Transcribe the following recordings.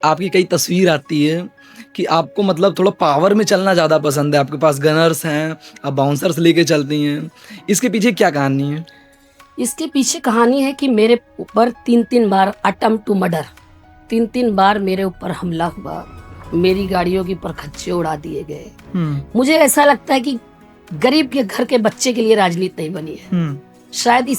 आपकी कई तस्वीर आती है कि आपको मतलब थोड़ा पावर में चलना ज़्यादा पसंद है, आपके पास गनर्स हैं, आप बाउंसर्स लेके चलती हैं। इसके पीछे क्या कहानी है? इसके पीछे कहानी है कि मेरे ऊपर 3-3 बार अटेम्प्ट टू मर्डर 3-3 बार मेरे ऊपर हमला हुआ। मेरी गाड़ियों की परखच्चे उड़ा दिए गए। मुझे ऐसा लगता है कि गरीब के घर के बच्चे के लिए राजनीति नहीं बनी है। शायद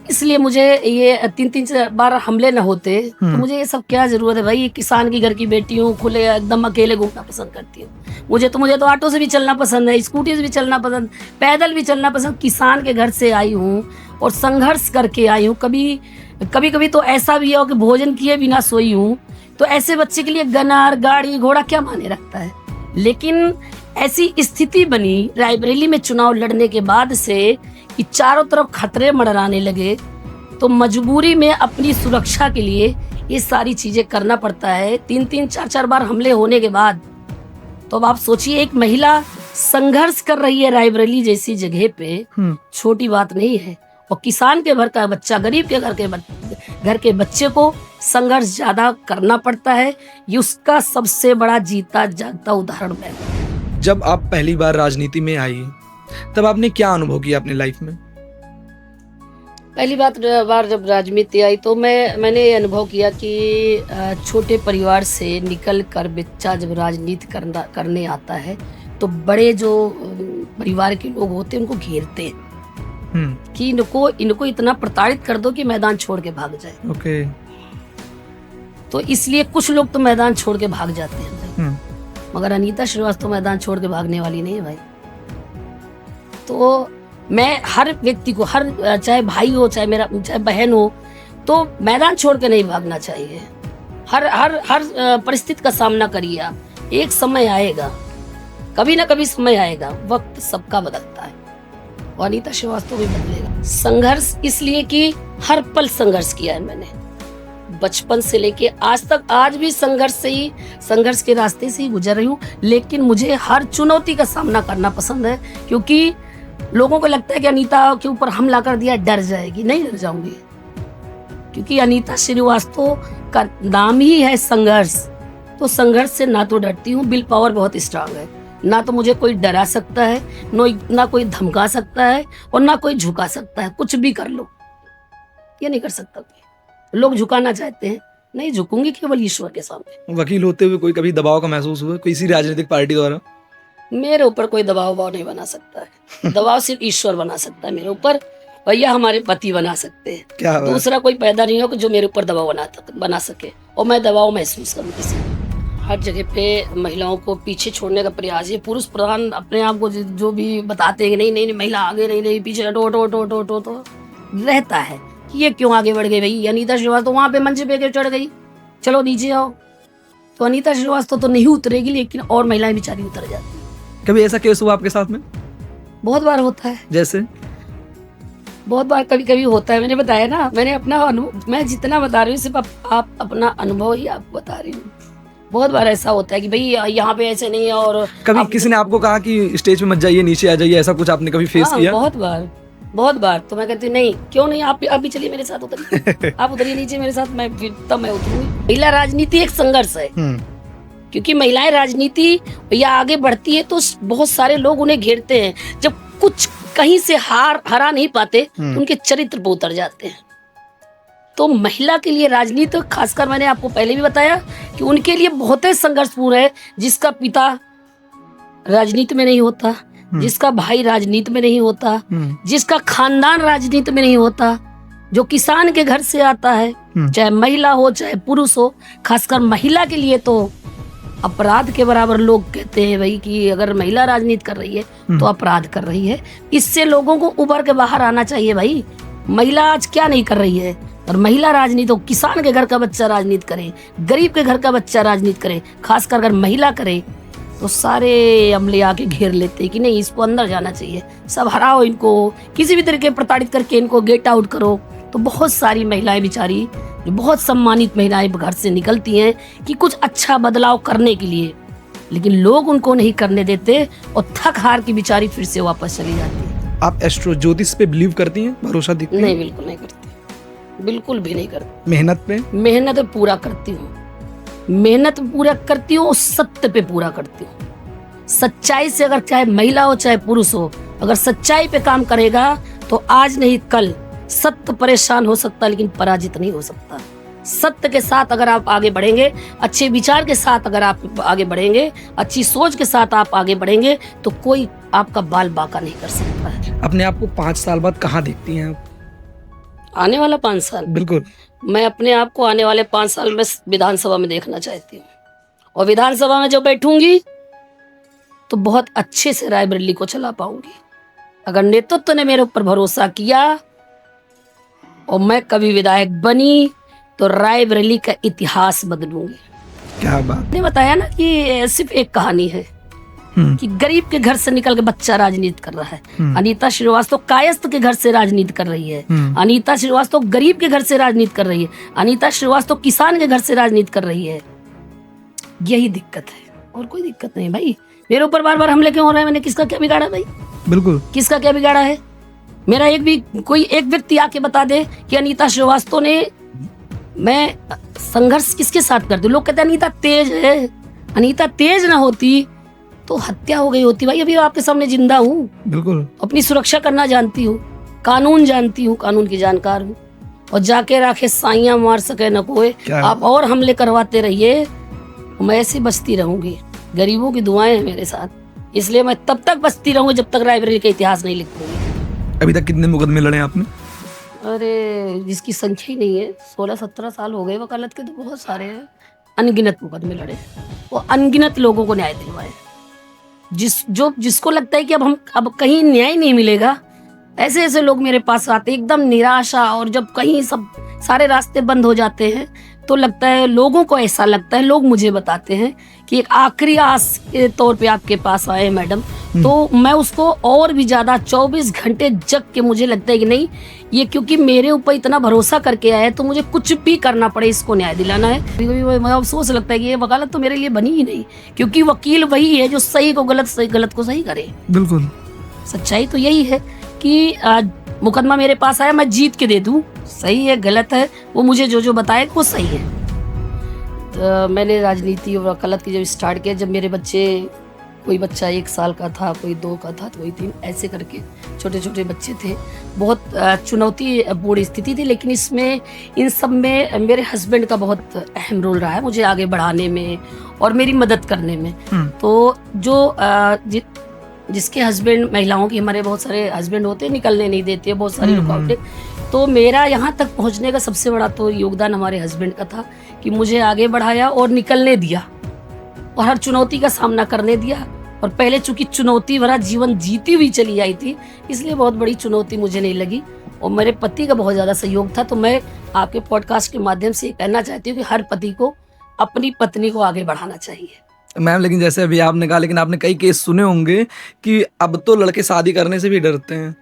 इसलिए मुझे ये 3-3 बार हमले न होते तो मुझे ये सब क्या जरूरत है भाई। किसान की घर की बेटी हूँ, खुले एकदम अकेले घूमना पसंद करती हूँ। मुझे तो ऑटो से भी चलना पसंद है, स्कूटी से भी चलना पसंद, पैदल भी चलना पसंद। किसान के घर से आई हूँ और संघर्ष करके आई हूँ। कभी तो ऐसा भी है कि भोजन किए बिना सोई हूँ। तो ऐसे बच्चे के लिए गनार गाड़ी घोड़ा क्या माने रखता है। लेकिन ऐसी स्थिति बनी रायबरेली में चुनाव लड़ने के बाद से कि चारों तरफ खतरे मंडराने लगे, तो मजबूरी में अपनी सुरक्षा के लिए ये सारी चीजें करना पड़ता है। 3-4 बार हमले होने के बाद तो अब आप सोचिए, एक महिला संघर्ष कर रही है रायबरेली जैसी जगह पे, छोटी बात नहीं है। और किसान के घर का बच्चा, गरीब के घर के बच्चे को संघर्ष ज्यादा करना पड़ता है। ये उसका सबसे बड़ा जीता जागता उदाहरण है। जब आप पहली बार राजनीति में आई, तब आपने क्या अनुभव किया अपनी लाइफ में? पहली बार जब राजनीति आई तो मैंने ये अनुभव किया कि छोटे परिवार से निकल कर बच्चा जब राजनीति करने आता है तो बड़े जो परिवार के लोग होते हैं उनको घेरते हैं कि इनको इतना प्रताड़ित कर दो कि मैदान छोड़ के भाग जाए। ओके। तो इसलिए कुछ लोग तो मैदान छोड़ के भाग जाते हैं, मगर अनीता श्रीवास्तव मैदान छोड़ के भागने वाली नहीं है भाई। तो मैं हर व्यक्ति को, चाहे भाई हो, चाहे बहन हो, तो मैदान छोड़ के नहीं भागना चाहिए। हर परिस्थिति का सामना करिए आप। एक समय आएगा, कभी ना कभी समय आएगा, वक्त सबका बदलता है और अनीता श्रीवास्तव भी बदलेगा। संघर्ष इसलिए कि हर पल संघर्ष किया है मैंने, बचपन से लेके आज तक। आज भी संघर्ष के रास्ते से ही गुजर रही हूँ। लेकिन मुझे हर चुनौती का सामना करना पसंद है, क्योंकि लोगों को लगता है कि अनीता के ऊपर हमला कर दिया डर जाएगी। नहीं डर जाऊंगी, क्योंकि अनीता श्रीवास्तव का नाम ही है संघर्ष। तो संघर्ष से ना तो डरती हूँ, विल पावर बहुत स्ट्रांग है। ना तो मुझे कोई डरा सकता है, ना कोई धमका सकता है और ना कोई झुका सकता है। कुछ भी कर लो, ये नहीं कर सकता कोई। लोग झुकाना चाहते हैं, नहीं झुकूंगी केवल ईश्वर के सामने। वकील होते हुए कोई कभी दबाव का महसूस हुआ किसी राजनीतिक पार्टी द्वारा? मेरे ऊपर कोई दबाव नहीं बना सकता है। दबाव सिर्फ ईश्वर बना सकता है मेरे ऊपर, भैया हमारे पति बना सकते हैं। क्या दूसरा कोई पैदा नहीं हो जो मेरे ऊपर दबाव बना सके, और मैं दबाव महसूस करूँ किसी। हर जगह पे महिलाओं को पीछे छोड़ने का प्रयास, ये पुरुष प्रधान अपने आप को जो भी बताते हैं कि नहीं महिला आगे नहीं पीछे हटो तो रहता है कि ये क्यों आगे बढ़ गई भाई। अनीता श्रीवास्तव तो वहां पे मंच पे चढ़ गई, चलो नीचे आओ। तो अनीता श्रीवास्तव तो नहीं उतरेगी, लेकिन और महिलाएं बेचारी उतर जाती। कभी ऐसा केस हुआ आपके साथ में? बहुत बार होता है। जैसे? बहुत बार कभी होता है। मैंने बताया ना, मैंने अपना अनुभव, मैं जितना बता रही हूँ सिर्फ आप अपना अनुभव ही आपको बता रही हूँ। बहुत बार ऐसा होता है कि भाई यहाँ पे ऐसे नहीं है। और कभी किसी ने आपको कहा कि स्टेज पे मत जाइए, नीचे आ जाइए, ऐसा कुछ आपने कभी फेस किया? बहुत बार। तो मैं कहती हूँ नहीं, क्यों नहीं, आप भी चलिए मेरे साथ, उतरिए। आप उतरिए नीचे मेरे साथ, तब मैं उतरूंगी। महिला राजनीति एक संघर्ष है, क्योंकि महिलाएं राजनीति या आगे बढ़ती है तो बहुत सारे लोग उन्हें घेरते हैं। जब कुछ कहीं से हरा नहीं पाते तो उनके चरित्र पर उतर जाते हैं। तो महिला के लिए राजनीति, खासकर मैंने आपको पहले भी बताया कि उनके लिए बहुत ही संघर्षपूर्ण है। जिसका पिता राजनीति में नहीं होता, जिसका भाई राजनीति में नहीं होता, जिसका खानदान राजनीति में नहीं होता, जो किसान के घर से आता है, चाहे महिला हो चाहे पुरुष हो। खासकर महिला के लिए तो अपराध के बराबर लोग कहते हैं भाई कि अगर महिला राजनीति कर रही है तो अपराध कर रही है। इससे लोगों को उभर के बाहर आना चाहिए भाई। महिला आज क्या नहीं कर रही है, और महिला राजनीति, किसान के घर का बच्चा राजनीति करे, गरीब के घर का बच्चा राजनीति करे, खासकर अगर महिला करे तो सारे अमले आके घेर लेते हैं कि नहीं इसको अंदर जाना चाहिए, सब हराओ इनको, किसी भी तरीके प्रताड़ित करके इनको गेट आउट करो। तो बहुत सारी महिलाएं बेचारी, जो बहुत सम्मानित महिलाएं घर से निकलती हैं कि कुछ अच्छा बदलाव करने के लिए, लेकिन लोग उनको नहीं करने देते और थक हार की बेचारी फिर से वापस चली जाती है। आप एस्ट्रो ज्योतिष पे बिलीव करती हैं, भरोसा दिखती है? नहीं, बिल्कुल नहीं करती। बिल्कुल भी नहीं करती। मेहनत पे? मेहनत पूरा करती हूँ, मेहनत पूरा करती हूँ, सत्य पे पूरा करती हूँ। सच्चाई से, अगर चाहे महिला हो चाहे पुरुष हो, अगर सच्चाई पे काम करेगा तो आज नहीं कल सत्य परेशान हो सकता है, लेकिन पराजित नहीं हो सकता। सत्य के साथ अगर आप आगे बढ़ेंगे, अच्छे विचार के साथ अगर आप आगे बढ़ेंगे, अच्छी सोच के साथ आप आगे बढ़ेंगे, तो कोई आपका बाल बांका नहीं कर सकता है। अपने आप को 5 साल बाद कहाँ देखती हैं आप? आने वाला 5 साल, बिल्कुल। मैं अपने आप को आने वाले 5 साल में विधानसभा में देखना चाहती हूँ, और विधानसभा में जब बैठूंगी तो बहुत अच्छे से रायबरेली को चला पाऊंगी। अगर नेतृत्व ने मेरे ऊपर भरोसा किया और मैं कभी विधायक बनी तो रायबरेली का इतिहास बदलूंगी। क्या बात। मैंने बताया ना कि सिर्फ एक कहानी है कि गरीब के घर से निकल के बच्चा राजनीति कर रहा है। अनीता श्रीवास्तव कायस्थ के घर से राजनीति कर रही है। अनीता श्रीवास्तव गरीब के घर से राजनीति कर रही है। अनीता श्रीवास्तव किसान के घर से राजनीति कर रही है। यही दिक्कत है, और कोई दिक्कत नहीं भाई। मेरे ऊपर बार बार हमले क्यों हो रहे हैं? मैंने किसका क्या बिगाड़ा भाई? बिल्कुल। किसका क्या बिगाड़ा है? मेरा कोई एक व्यक्ति आके बता दे कि अनीता श्रीवास्तव ने, मैं संघर्ष किसके साथ करती हूँ? लोग कहते हैं अनीता तेज है। अनीता तेज ना होती तो हत्या हो गई होती भाई। अभी आपके सामने जिंदा हूँ, बिल्कुल। अपनी सुरक्षा करना जानती हूँ, कानून जानती हूँ, कानून की जानकार हूँ। और जाके राखे साइयां मार सके न कोई, आप और हमले करवाते रहिए, मैं ऐसे बचती रहूंगी। गरीबों की दुआएं हैं मेरे साथ, इसलिए मैं तब तक बचती रहूंगी जब तक रायबरेली का इतिहास नहीं लिखूंगी। अभी तक कितने मुकदमे लड़े आपने? अरे जिसकी संख्या ही नहीं है, 16-17 साल हो गए वकालत के, तो बहुत सारे हैं। अनगिनत मुकदमे लड़े, वो अनगिनत लोगों को न्याय दिलवाए। जिसको लगता है कि अब कहीं न्याय नहीं मिलेगा, ऐसे ऐसे लोग मेरे पास आते एकदम निराशा, और जब कहीं सब सारे रास्ते बंद हो जाते हैं तो लगता है, लोगों को ऐसा लगता है, लोग मुझे बताते हैं कि एक आखिरी आस के तौर पे आपके पास आए मैडम, तो मैं उसको और भी ज्यादा 24 घंटे जग के, मुझे लगता है कि नहीं, ये क्योंकि मेरे ऊपर इतना भरोसा करके आया है तो मुझे कुछ भी करना पड़े, इसको न्याय दिलाना है। कभी अफसोस लगता है कि ये वकालत तो मेरे लिए बनी ही नहीं, क्योंकि वकील वही है जो सही को गलत, सही गलत को सही करे। बिल्कुल, सच्चाई तो यही है कि मुकदमा मेरे पास आया, मैं जीत के दे दूं, सही है गलत है वो मुझे जो बताए वो सही है। तो मैंने राजनीति और वकालत की जब स्टार्ट किया, जब मेरे बच्चे, कोई बच्चा 1 साल का था, कोई 2 का था, तो कोई 3, ऐसे करके छोटे छोटे बच्चे थे। बहुत चुनौतीपूर्ण स्थिति थी, लेकिन इसमें इन सब में मेरे हस्बैंड का बहुत अहम रोल रहा है मुझे आगे बढ़ाने में और मेरी मदद करने में। तो जो जिसके हस्बैंड, महिलाओं की, हमारे बहुत सारे हस्बैंड होते, निकलने नहीं देते, बहुत सारी रुकावटें, तो मेरा यहाँ तक पहुँचने का सबसे बड़ा तो योगदान हमारे हस्बैंड का था कि मुझे आगे बढ़ाया और निकलने दिया और हर चुनौती का सामना करने दिया। और पहले चूंकि चुनौती भरा जीवन जीती हुई चली आई थी, इसलिए बहुत बड़ी चुनौती मुझे नहीं लगी, और मेरे पति का बहुत ज़्यादा सहयोग था। तो मैं आपके पॉडकास्ट के माध्यम से कहना चाहती हूँ कि हर पति को अपनी पत्नी को आगे बढ़ाना चाहिए। मैम, लेकिन जैसे अभी आपने कहा, लेकिन आपने कई केस सुने होंगे कि अब तो लड़के शादी करने से भी डरते हैं।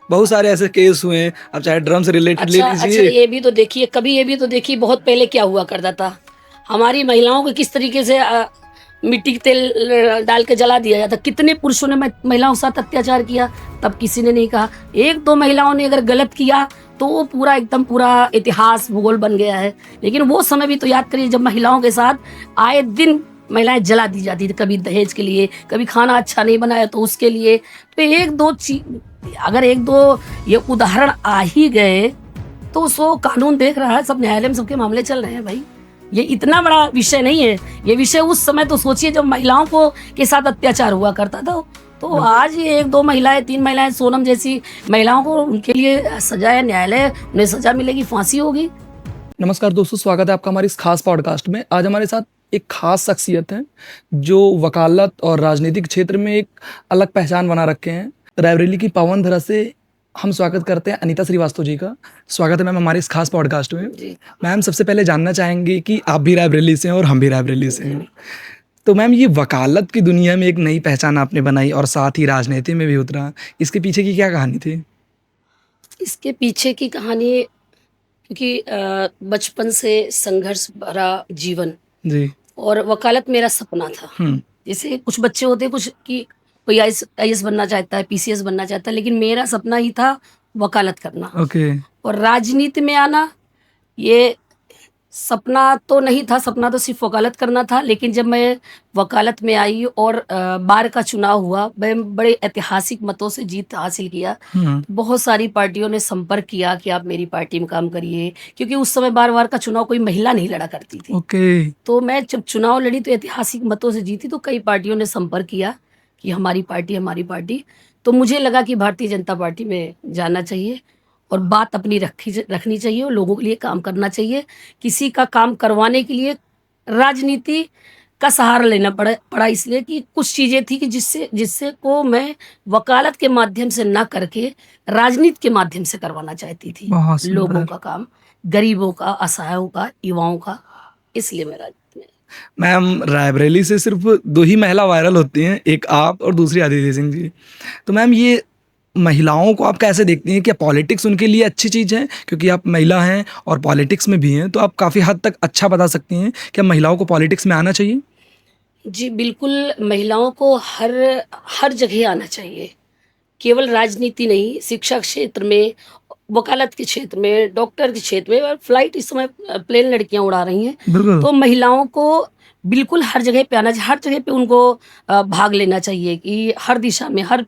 बहुत सारे ऐसे केस हुए हैं, अब चाहे ड्रम से रिलेटेड ले लीजिए। अच्छा, ये भी तो देखिए, कभी ये भी तो देखिए, बहुत पहले क्या हुआ करता था, हमारी महिलाओं को किस तरीके से मिट्टी के तेल डाल के जला दिया जाता। कितने पुरुषों ने महिलाओं के साथ अत्याचार किया, तब किसी ने नहीं कहा। 1-2 महिलाओं ने अगर गलत किया तो वो पूरा एकदम पूरा इतिहास भूगोल बन गया है। लेकिन वो समय भी तो याद करिए जब महिलाओं के साथ आए दिन महिलाएं जला दी जाती थी, कभी दहेज के लिए, कभी खाना अच्छा नहीं बनाया तो उसके लिए। तो 1-2 चीज, अगर 1-2 ये उदाहरण आ ही गए तो उसको कानून देख रहा है, सब न्यायालय में सबके मामले चल रहे हैं भाई। ये इतना बड़ा विषय नहीं है। ये विषय उस समय तो सोचिए जब महिलाओं को के साथ अत्याचार हुआ करता था। तो आज ये 1-2 महिलाएं, 3 महिलाएं, सोनम जैसी महिलाओं को, उनके लिए सजा है, न्यायालय उन्हें सजा मिलेगी, फांसी होगी। नमस्कार दोस्तों, स्वागत है आपका हमारे इस खास पॉडकास्ट में। आज हमारे साथ एक खास शख्सियत है जो वकालत और राजनीतिक क्षेत्र में एक अलग पहचान बना रखे हैं। रायबरेली की पावन धरा से हम स्वागत करते हैं अनीता श्रीवास्तव जी का। स्वागत है मैम हमारे इस खास पॉडकास्ट में। मैम, सबसे पहले जानना चाहेंगे कि आप भी रायबरेली से हैं और हम भी रायबरेली से हैं, तो मैम ये वकालत की दुनिया में एक नई पहचान आपने बनाई और साथ ही राजनीति में भी उतरा, इसके पीछे की क्या कहानी थी? इसके पीछे की कहानी, क्योंकि बचपन से संघर्ष भरा जीवन जी, और वकालत मेरा सपना था। जैसे कुछ बच्चे होते हैं, कुछ की कोई IAS बनना चाहता है, PCS बनना चाहता है, लेकिन मेरा सपना ही था वकालत करना। ओके। और राजनीति में आना, ये सपना तो नहीं था, सपना तो सिर्फ वकालत करना था। लेकिन जब मैं वकालत में आई और बार का चुनाव हुआ, मैं बड़े ऐतिहासिक मतों से जीत हासिल किया। हुँ, बहुत सारी पार्टियों ने संपर्क किया कि आप मेरी पार्टी में काम करिए, क्योंकि उस समय बार-बार का चुनाव कोई महिला नहीं लड़ा करती थी। ओके। तो मैं जब चुनाव लड़ी तो ऐतिहासिक मतों से जीती, तो कई पार्टियों ने संपर्क किया कि हमारी पार्टी, हमारी पार्टी। तो मुझे लगा कि भारतीय जनता पार्टी में जाना चाहिए और बात अपनी रखनी चाहिए और लोगों के लिए काम करना चाहिए। किसी का काम करवाने के लिए राजनीति का सहारा लेना पड़ा इसलिए कि कुछ चीज़ें थी कि जिससे जिससे को मैं वकालत के माध्यम से ना करके राजनीति के माध्यम से करवाना चाहती थी। बहुत लोगों सुंदर। का काम, गरीबों का, असहायों का, युवाओं का, इसलिए मैं राजनीति में। मैम, रायबरेली से सिर्फ़ 2 ही महिला वायरल होती हैं, एक आप और दूसरी अदिति सिंह जी। तो मैम, ये महिलाओं को आप कैसे देखती हैं? क्या पॉलिटिक्स उनके लिए अच्छी चीज़ है? क्योंकि आप महिला हैं और पॉलिटिक्स में भी हैं, तो आप काफ़ी हद तक अच्छा बता सकती हैं, क्या महिलाओं को पॉलिटिक्स में आना चाहिए? जी, बिल्कुल महिलाओं को हर हर जगह आना चाहिए। केवल राजनीति नहीं, शिक्षा क्षेत्र में, वकालत के क्षेत्र में, डॉक्टर के क्षेत्र में, और फ्लाइट इस समय प्लेन लड़कियाँ उड़ा रही हैं। बिल्कुल। तो महिलाओं को बिल्कुल हर जगह पे आना चाहिए, हर जगह पे उनको भाग लेना चाहिए कि हर दिशा में, हर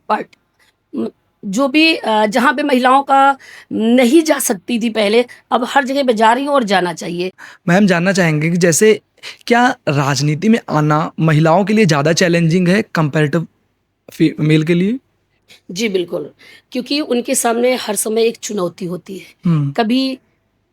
जो भी जहाँ पे महिलाओं का नहीं जा सकती थी पहले, अब हर जगह पे जा रही हैं और जाना चाहिए। मैम, जानना चाहेंगे कि जैसे क्या राजनीति में आना महिलाओं के लिए ज़्यादा चैलेंजिंग है कंपैरेटिव मेल के लिए? जी, बिल्कुल, क्योंकि उनके सामने हर समय एक चुनौती होती है। हुँ, कभी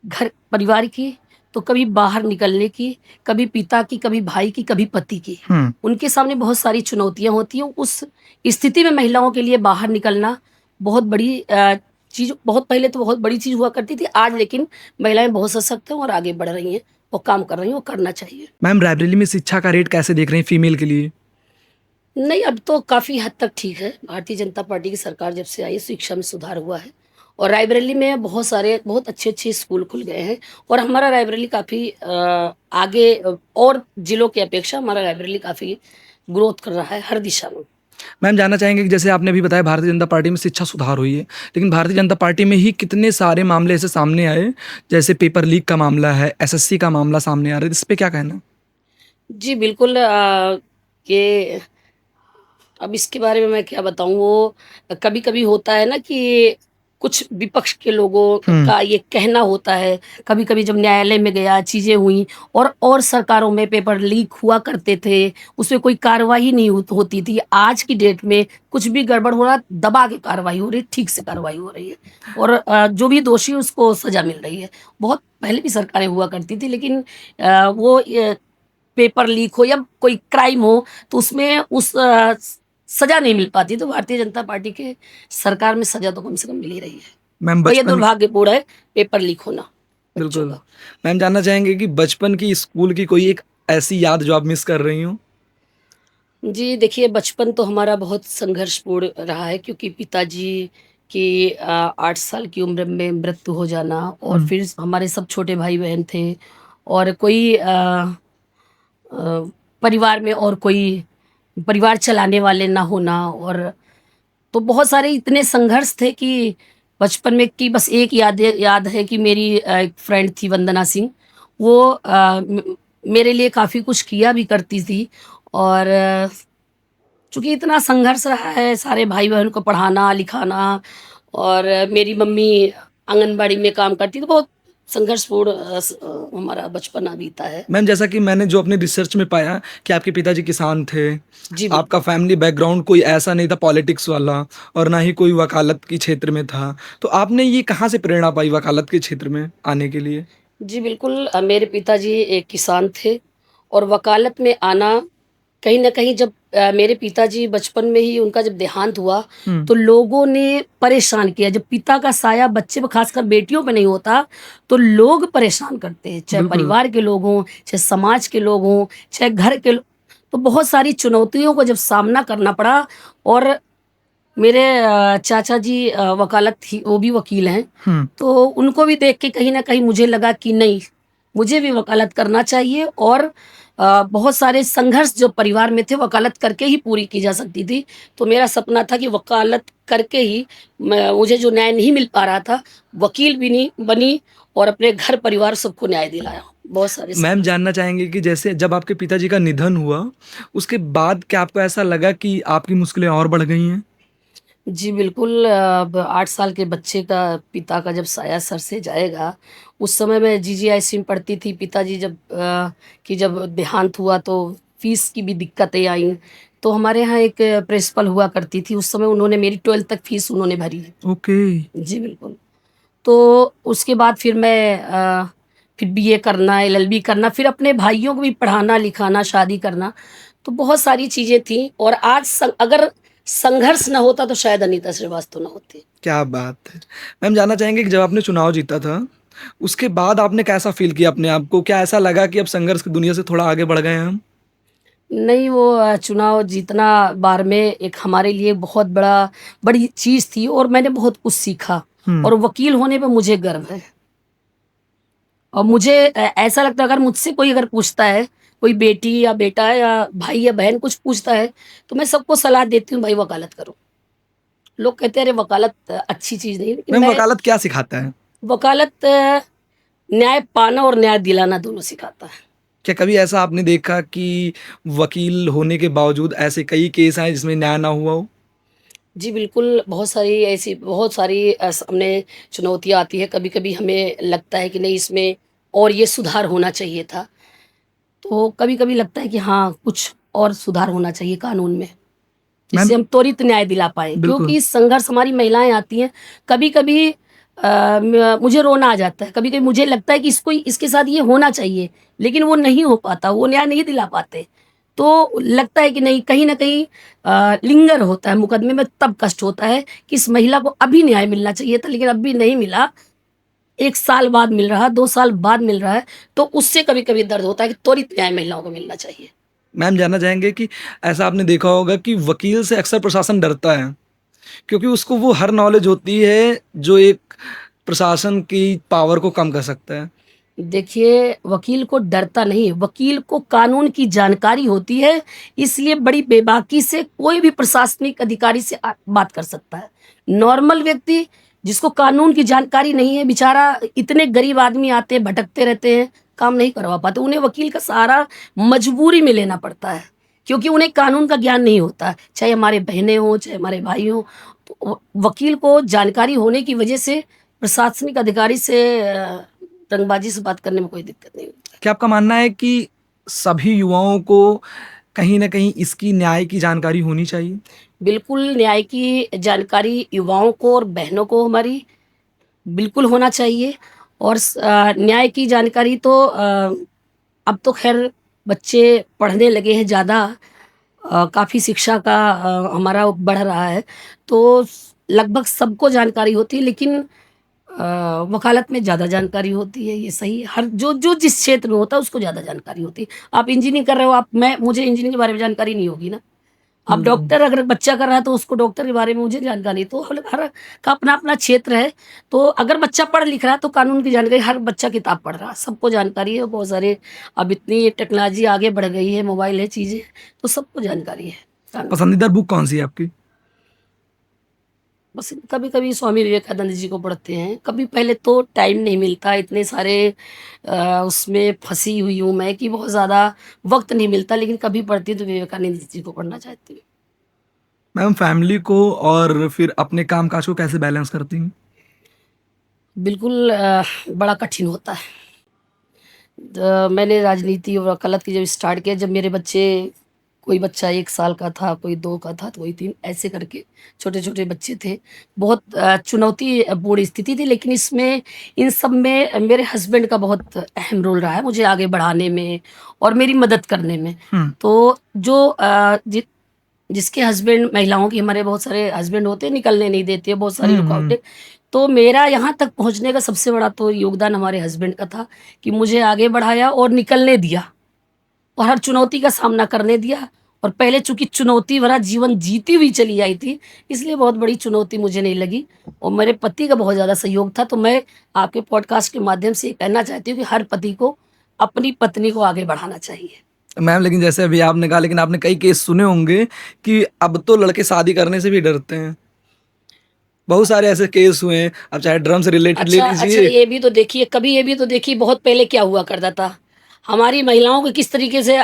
घर परिवार की, तो कभी बाहर निकलने की, कभी पिता की, कभी भाई की, कभी पति की। हुँ। उनके सामने बहुत सारी चुनौतियाँ होती हैं। उस स्थिति में महिलाओं के लिए बाहर निकलना बहुत बड़ी चीज़, बहुत पहले तो बहुत बड़ी चीज़ हुआ करती थी। आज लेकिन महिलाएँ बहुत सशक्त हैं और आगे बढ़ रही हैं और काम कर रही हैं और करना चाहिए। मैम, रायबरेली में शिक्षा का रेट कैसे देख रही हैं फीमेल के लिए? नहीं, अब तो काफ़ी हद तक ठीक है। भारतीय जनता पार्टी की सरकार जब से आई है, शिक्षा में सुधार हुआ है और रायबरेली में बहुत सारे बहुत अच्छे-अच्छे स्कूल खुल गए हैं और हमारा रायबरेली काफ़ी आगे और ज़िलों की अपेक्षा हमारा रायबरेली काफ़ी ग्रोथ कर रहा है हर दिशा में। मैम, जानना चाहेंगे कि जैसे आपने अभी बताया भारतीय जनता पार्टी में शिक्षा सुधार हुई है, लेकिन भारतीय जनता पार्टी में ही कितने सारे मामले ऐसे सामने आए, जैसे पेपर लीक का मामला है, एसएससी का मामला सामने आ रहा है, इस पे क्या कहना है? जी, बिल्कुल ये अब इसके बारे में मैं क्या बताऊँ, वो कभी-कभी होता है ना कि कुछ विपक्ष के लोगों हुँ, का ये कहना होता है, कभी-कभी जब न्यायालय में गया, चीज़ें हुई और सरकारों में पेपर लीक हुआ करते थे, उसमें कोई कार्रवाई नहीं होती थी। आज की डेट में कुछ भी गड़बड़ हो रहा, दबा के कार्रवाई हो रही है, ठीक से कार्रवाई हो रही है और जो भी दोषी है उसको सज़ा मिल रही है। बहुत पहले भी सरकारें हुआ करती थी, लेकिन वो पेपर लीक हो या कोई क्राइम हो तो उसमें सज़ा नहीं मिल पाती। तो भारतीय जनता पार्टी के सरकार में सज़ा तो कम से कम मिल ही रही है मैम और ये बचपन दुर्भाग्यपूर्ण है पेपर लीक होना बच्चों बिल्कुल। का। मैम, जानना चाहेंगे कि बचपन की स्कूल की कोई एक ऐसी याद जो आप मिस कर रही हों? जी, देखिए बचपन तो हमारा बहुत संघर्षपूर्ण रहा है क्योंकि पिताजी की 8 साल की उम्र में मृत्यु हो जाना और हुँ, फिर हमारे सब छोटे भाई-बहन थे और कोई परिवार में और कोई परिवार चलाने वाले ना होना और तो बहुत सारे इतने संघर्ष थे कि बचपन में की बस एक याद है कि मेरी एक फ्रेंड थी वंदना सिंह, वो मेरे लिए काफ़ी कुछ किया भी करती थी और चूँकि इतना संघर्ष रहा है सारे भाई-बहन को पढ़ाना, लिखाना और मेरी मम्मी आंगनबाड़ी में काम करती, तो बहुत संघर्षपूर्ण हमारा बचपना बीता है। मैम, जैसा कि मैंने जो अपने रिसर्च में पाया कि आपके पिताजी किसान थे, जी, बिल्कुल। आपका फैमिली बैकग्राउंड कोई ऐसा नहीं था पॉलिटिक्स वाला और ना ही कोई वकालत के क्षेत्र में था। तो आपने ये कहाँ से प्रेरणा पाई वकालत के क्षेत्र में आने के लिए? जी, बिल्कुल मेरे पिताजी एक किसान थे और वकालत में आना कहीं न कहीं जब मेरे पिताजी बचपन में ही उनका जब देहांत हुआ, हुँ, तो लोगों ने परेशान किया। जब पिता का साया बच्चे पे ख़ासकर बेटियों पे नहीं होता, तो लोग परेशान करते हैं, चाहे बिल्कुल। परिवार के लोग हों, चाहे समाज के लोग हों, चाहे घर के लो तो बहुत सारी चुनौतियों को जब सामना करना पड़ा और मेरे चाचा जी वकालत थी वो भी वकील हैं, हुँ, तो उनको भी देख के कहीं न कहीं मुझे लगा कि नहीं, मुझे भी वकालत करना चाहिए और बहुत सारे संघर्ष जो परिवार में थे वकालत करके ही पूरी की जा सकती थी। तो मेरा सपना था कि वकालत करके ही मुझे जो न्याय नहीं मिल पा रहा था, वकील भी नहीं बनी और अपने घर परिवार सबको न्याय दिलाया। बहुत सारे मैम जानना चाहेंगे कि जैसे जब आपके पिताजी का निधन हुआ, उसके बाद क्या आपको ऐसा लगा कि आपकी मुश्किलें और बढ़ गई हैं? जी बिल्कुल, अब 8 साल के बच्चे का पिता का जब साया सर से जाएगा, उस समय मैं जीजीआईसी में पढ़ती थी। पिताजी जब देहांत हुआ तो फ़ीस की भी दिक्कतें आईं। तो हमारे यहाँ एक प्रिंसिपल हुआ करती थी, उस समय उन्होंने मेरी 12th तक फ़ीस उन्होंने भरी। ओके। जी बिल्कुल। तो उसके बाद फिर बीए करना, एलएलबी करना, फिर अपने भाइयों को भी पढ़ाना, लिखाना, शादी करना, तो बहुत सारी चीज़ें थी और आज अगर संघर्ष ना होता तो शायद अनीता श्रीवास्तव ना होती। क्या बात है! मैम जानना चाहेंगे कि जब आपने चुनाव जीता था, उसके बाद आपने कैसा फ़ील किया अपने आप को? क्या ऐसा लगा कि अब संघर्ष की दुनिया से थोड़ा आगे बढ़ गए हैं हम? नहीं, वो चुनाव जीतना बार में एक हमारे लिए बहुत बड़ी चीज़ थी और मैंने बहुत कुछ सीखा हुँ। और वकील होने पे मुझे गर्व है। और मुझे ऐसा लगता है अगर मुझसे कोई अगर पूछता है, कोई बेटी या बेटा या भाई या बहन कुछ पूछता है, तो मैं सबको सलाह देती हूँ भाई वकालत करो। लोग कहते हैं अरे वकालत अच्छी चीज़ नहीं है, लेकिन मैम मैं वकालत क्या सिखाता है? वकालत न्याय पाना और न्याय दिलाना दोनों सिखाता है। क्या कभी ऐसा आपने देखा कि वकील होने के बावजूद ऐसे कई केस आए जिसमें न्याय ना हुआ हो? जी बिल्कुल, बहुत सारी सामने चुनौतियाँ आती हैं। कभी-कभी हमें लगता है कि नहीं इसमें और ये सुधार होना चाहिए था। तो कभी-कभी लगता है कि हाँ, कुछ और सुधार होना चाहिए कानून में, मैम जिससे हम त्वरित न्याय दिला पाएँ। बिल्कुल। क्योंकि संघर्ष हमारी महिलाएँ आती हैं, कभी-कभी मुझे रोना आ जाता है, कभी-कभी मुझे लगता है कि इसके साथ ये होना चाहिए, लेकिन वो नहीं हो पाता, वो न्याय नहीं दिला पाते। तो लगता है कि नहीं कहीं न कहीं लिंगर होता है मुकदमे में, तब कष्ट होता है कि इस महिला को अभी न्याय मिलना चाहिए था, लेकिन अभी नहीं मिला। 1 साल बाद मिल रहा है, 2 साल बाद मिल रहा है, तो उससे कभी-कभी दर्द होता है कि त्वरित न्याय महिलाओं को मिलना चाहिए। मैम जानना चाहेंगे कि ऐसा आपने देखा होगा कि वकील से अक्सर प्रशासन डरता है, क्योंकि उसको वो हर नॉलेज होती है जो एक प्रशासन की पावर को कम कर सकता है। देखिए, वकील को डरता नहीं, वकील को कानून की जानकारी होती है, इसलिए बड़ी बेबाकी से कोई भी प्रशासनिक अधिकारी से बात कर सकता है। नॉर्मल व्यक्ति जिसको कानून की जानकारी नहीं है, बेचारा इतने गरीब आदमी आते हैं, भटकते रहते हैं, काम नहीं करवा पाते। उन्हें वकील का सहारा मजबूरी में लेना पड़ता है, क्योंकि उन्हें कानून का ज्ञान नहीं होता, चाहे हमारे बहनें हों, चाहे हमारे भाई हों। तो वकील को जानकारी होने की वजह से प्रशासनिक अधिकारी से रंगबाजी से बात करने में कोई दिक्कत नहीं होती। क्या आपका मानना है कि सभी युवाओं को कहीं न कहीं इसकी न्याय की जानकारी होनी चाहिए? बिल्कुल, न्याय की जानकारी युवाओं को और बहनों को हमारी बिल्कुल होना चाहिए और न्याय की जानकारी तो अब तो ख़ैर बच्चे पढ़ने लगे हैं ज़्यादा, काफ़ी शिक्षा का हमारा बढ़ रहा है, तो लगभग सबको जानकारी होती है, लेकिन वकालत में ज़्यादा जानकारी होती है, ये सही है। हर जो जो जिस क्षेत्र में होता है उसको ज़्यादा जानकारी होती है। आप इंजीनियरिंग कर रहे हो, मुझे इंजीनियरिंग के बारे में जानकारी नहीं होगी ना। अब हुँ। डॉक्टर अगर बच्चा कर रहा है तो उसको डॉक्टर के बारे में मुझे जानकारी, तो हर का अपना-अपना क्षेत्र है। तो अगर बच्चा पढ़ लिख रहा है तो कानून की जानकारी, हर बच्चा किताब पढ़ रहा है, सबको जानकारी है। बहुत सारे अब इतनी टेक्नोलॉजी आगे बढ़ गई है, मोबाइल है, चीज़ें, तो सबको जानकारी है कानून। पसंदीदा बुक कौन-सी है आपकी? बस कभी-कभी स्वामी विवेकानंद जी को पढ़ते हैं, कभी पहले तो टाइम नहीं मिलता, इतने सारे उसमें फँसी हुई हूँ मैं कि बहुत ज़्यादा वक़्त नहीं मिलता, लेकिन कभी पढ़ती हूँ तो विवेकानंद जी को पढ़ना चाहती हूँ। मैम फैमिली को और फिर अपने काम-काज को कैसे बैलेंस करती हैं? बिल्कुल बड़ा कठिन होता है। मैंने राजनीति और वकालत की जब स्टार्ट किया, जब मेरे बच्चे, कोई बच्चा 1 साल का था, कोई 2 का था, तो कोई 3, ऐसे करके छोटे-छोटे बच्चे थे। बहुत चुनौतीपूर्ण स्थिति थी, लेकिन इन सब में मेरे हस्बैंड का बहुत अहम रोल रहा है मुझे आगे बढ़ाने में और मेरी मदद करने में। हुँ। तो जो जिसके हस्बैंड, महिलाओं की हमारे बहुत सारे हस्बैंड होते हैं, निकलने नहीं देते, बहुत सारी हुँ, हुँ। रुकावटें। तो मेरा यहाँ तक पहुँचने का सबसे बड़ा तो योगदान हमारे हस्बैंड का था कि मुझे आगे बढ़ाया और निकलने दिया और हर चुनौती का सामना करने दिया और पहले चूंकि चुनौती भरा जीवन जीती हुई चली आई थी, इसलिए बहुत बड़ी चुनौती मुझे नहीं लगी और मेरे पति का बहुत ज़्यादा सहयोग था। तो मैं आपके पॉडकास्ट के माध्यम से ये कहना चाहती हूँ कि हर पति को अपनी पत्नी को आगे बढ़ाना चाहिए। मैम लेकिन जैसे अभी आपने कहा, लेकिन आपने कई केस सुने होंगे कि अब तो लड़के शादी करने से भी डरते हैं। बहुत सारे ऐसे केस हुए हैं, अब चाहे ड्रम से रिलेटेड ले अच्छा, लीजिए। ये भी तो देखिए, कभी ये भी तो देखिए, बहुत पहले क्या हुआ करता था, हमारी महिलाओं को किस तरीके से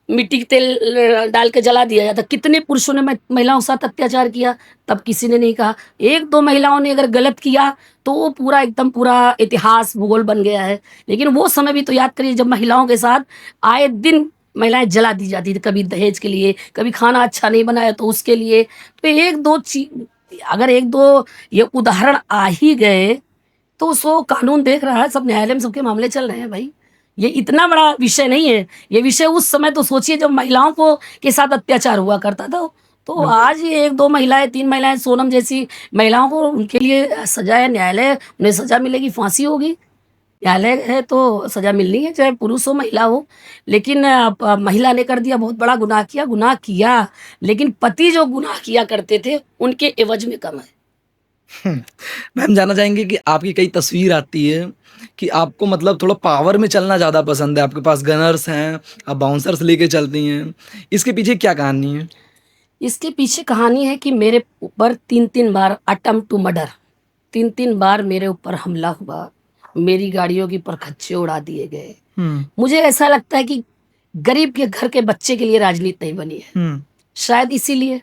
मिट्टी के तेल डाल के जला दिया जाता। कितने पुरुषों ने महिलाओं के साथ अत्याचार किया, तब किसी ने नहीं कहा। एक दो महिलाओं ने अगर गलत किया तो वो पूरा एकदम पूरा इतिहास भूगोल बन गया है। लेकिन वो समय भी तो याद करिए जब महिलाओं के साथ आए दिन महिलाएं जला दी जाती थी, कभी दहेज के लिए, कभी खाना अच्छा नहीं बनाया तो उसके लिए। तो एक दो चीज, अगर एक दो ये उदाहरण आ ही गए तो उसको कानून देख रहा है, सब न्यायालय में सबके मामले चल रहे हैं भाई। ये इतना बड़ा विषय नहीं है। ये विषय उस समय तो सोचिए जब महिलाओं को के साथ अत्याचार हुआ करता था। तो आज ये एक दो महिलाएं, तीन महिलाएं, सोनम जैसी महिलाओं को, उनके लिए सजा है, न्यायालय, उन्हें सजा मिलेगी, फांसी होगी। न्यायालय है तो सजा मिलनी है, चाहे पुरुष हो मैला हो। लेकिन महिला ने कर दिया, बहुत बड़ा गुनाह किया, लेकिन पति जो गुनाह किया करते थे उनके एवज में कम है। मैम जानना चाहेंगे कि आपकी कई तस्वीर आती है कि आपको मतलब थोड़ा पावर में चलना ज़्यादा पसंद है, आपके पास गनर्स हैं, आप बाउंसर्स लेके चलती हैं, इसके पीछे क्या कहानी है? इसके पीछे कहानी है कि मेरे ऊपर 3-3 बार अटेम्प्ट टू मर्डर, 3-3 बार मेरे ऊपर हमला हुआ, मेरी गाड़ियों की परखच्चे उड़ा दिए गए। मुझे ऐसा लगता है कि गरीब के घर के बच्चे के लिए राजनीति नहीं बनी है, शायद इसलिए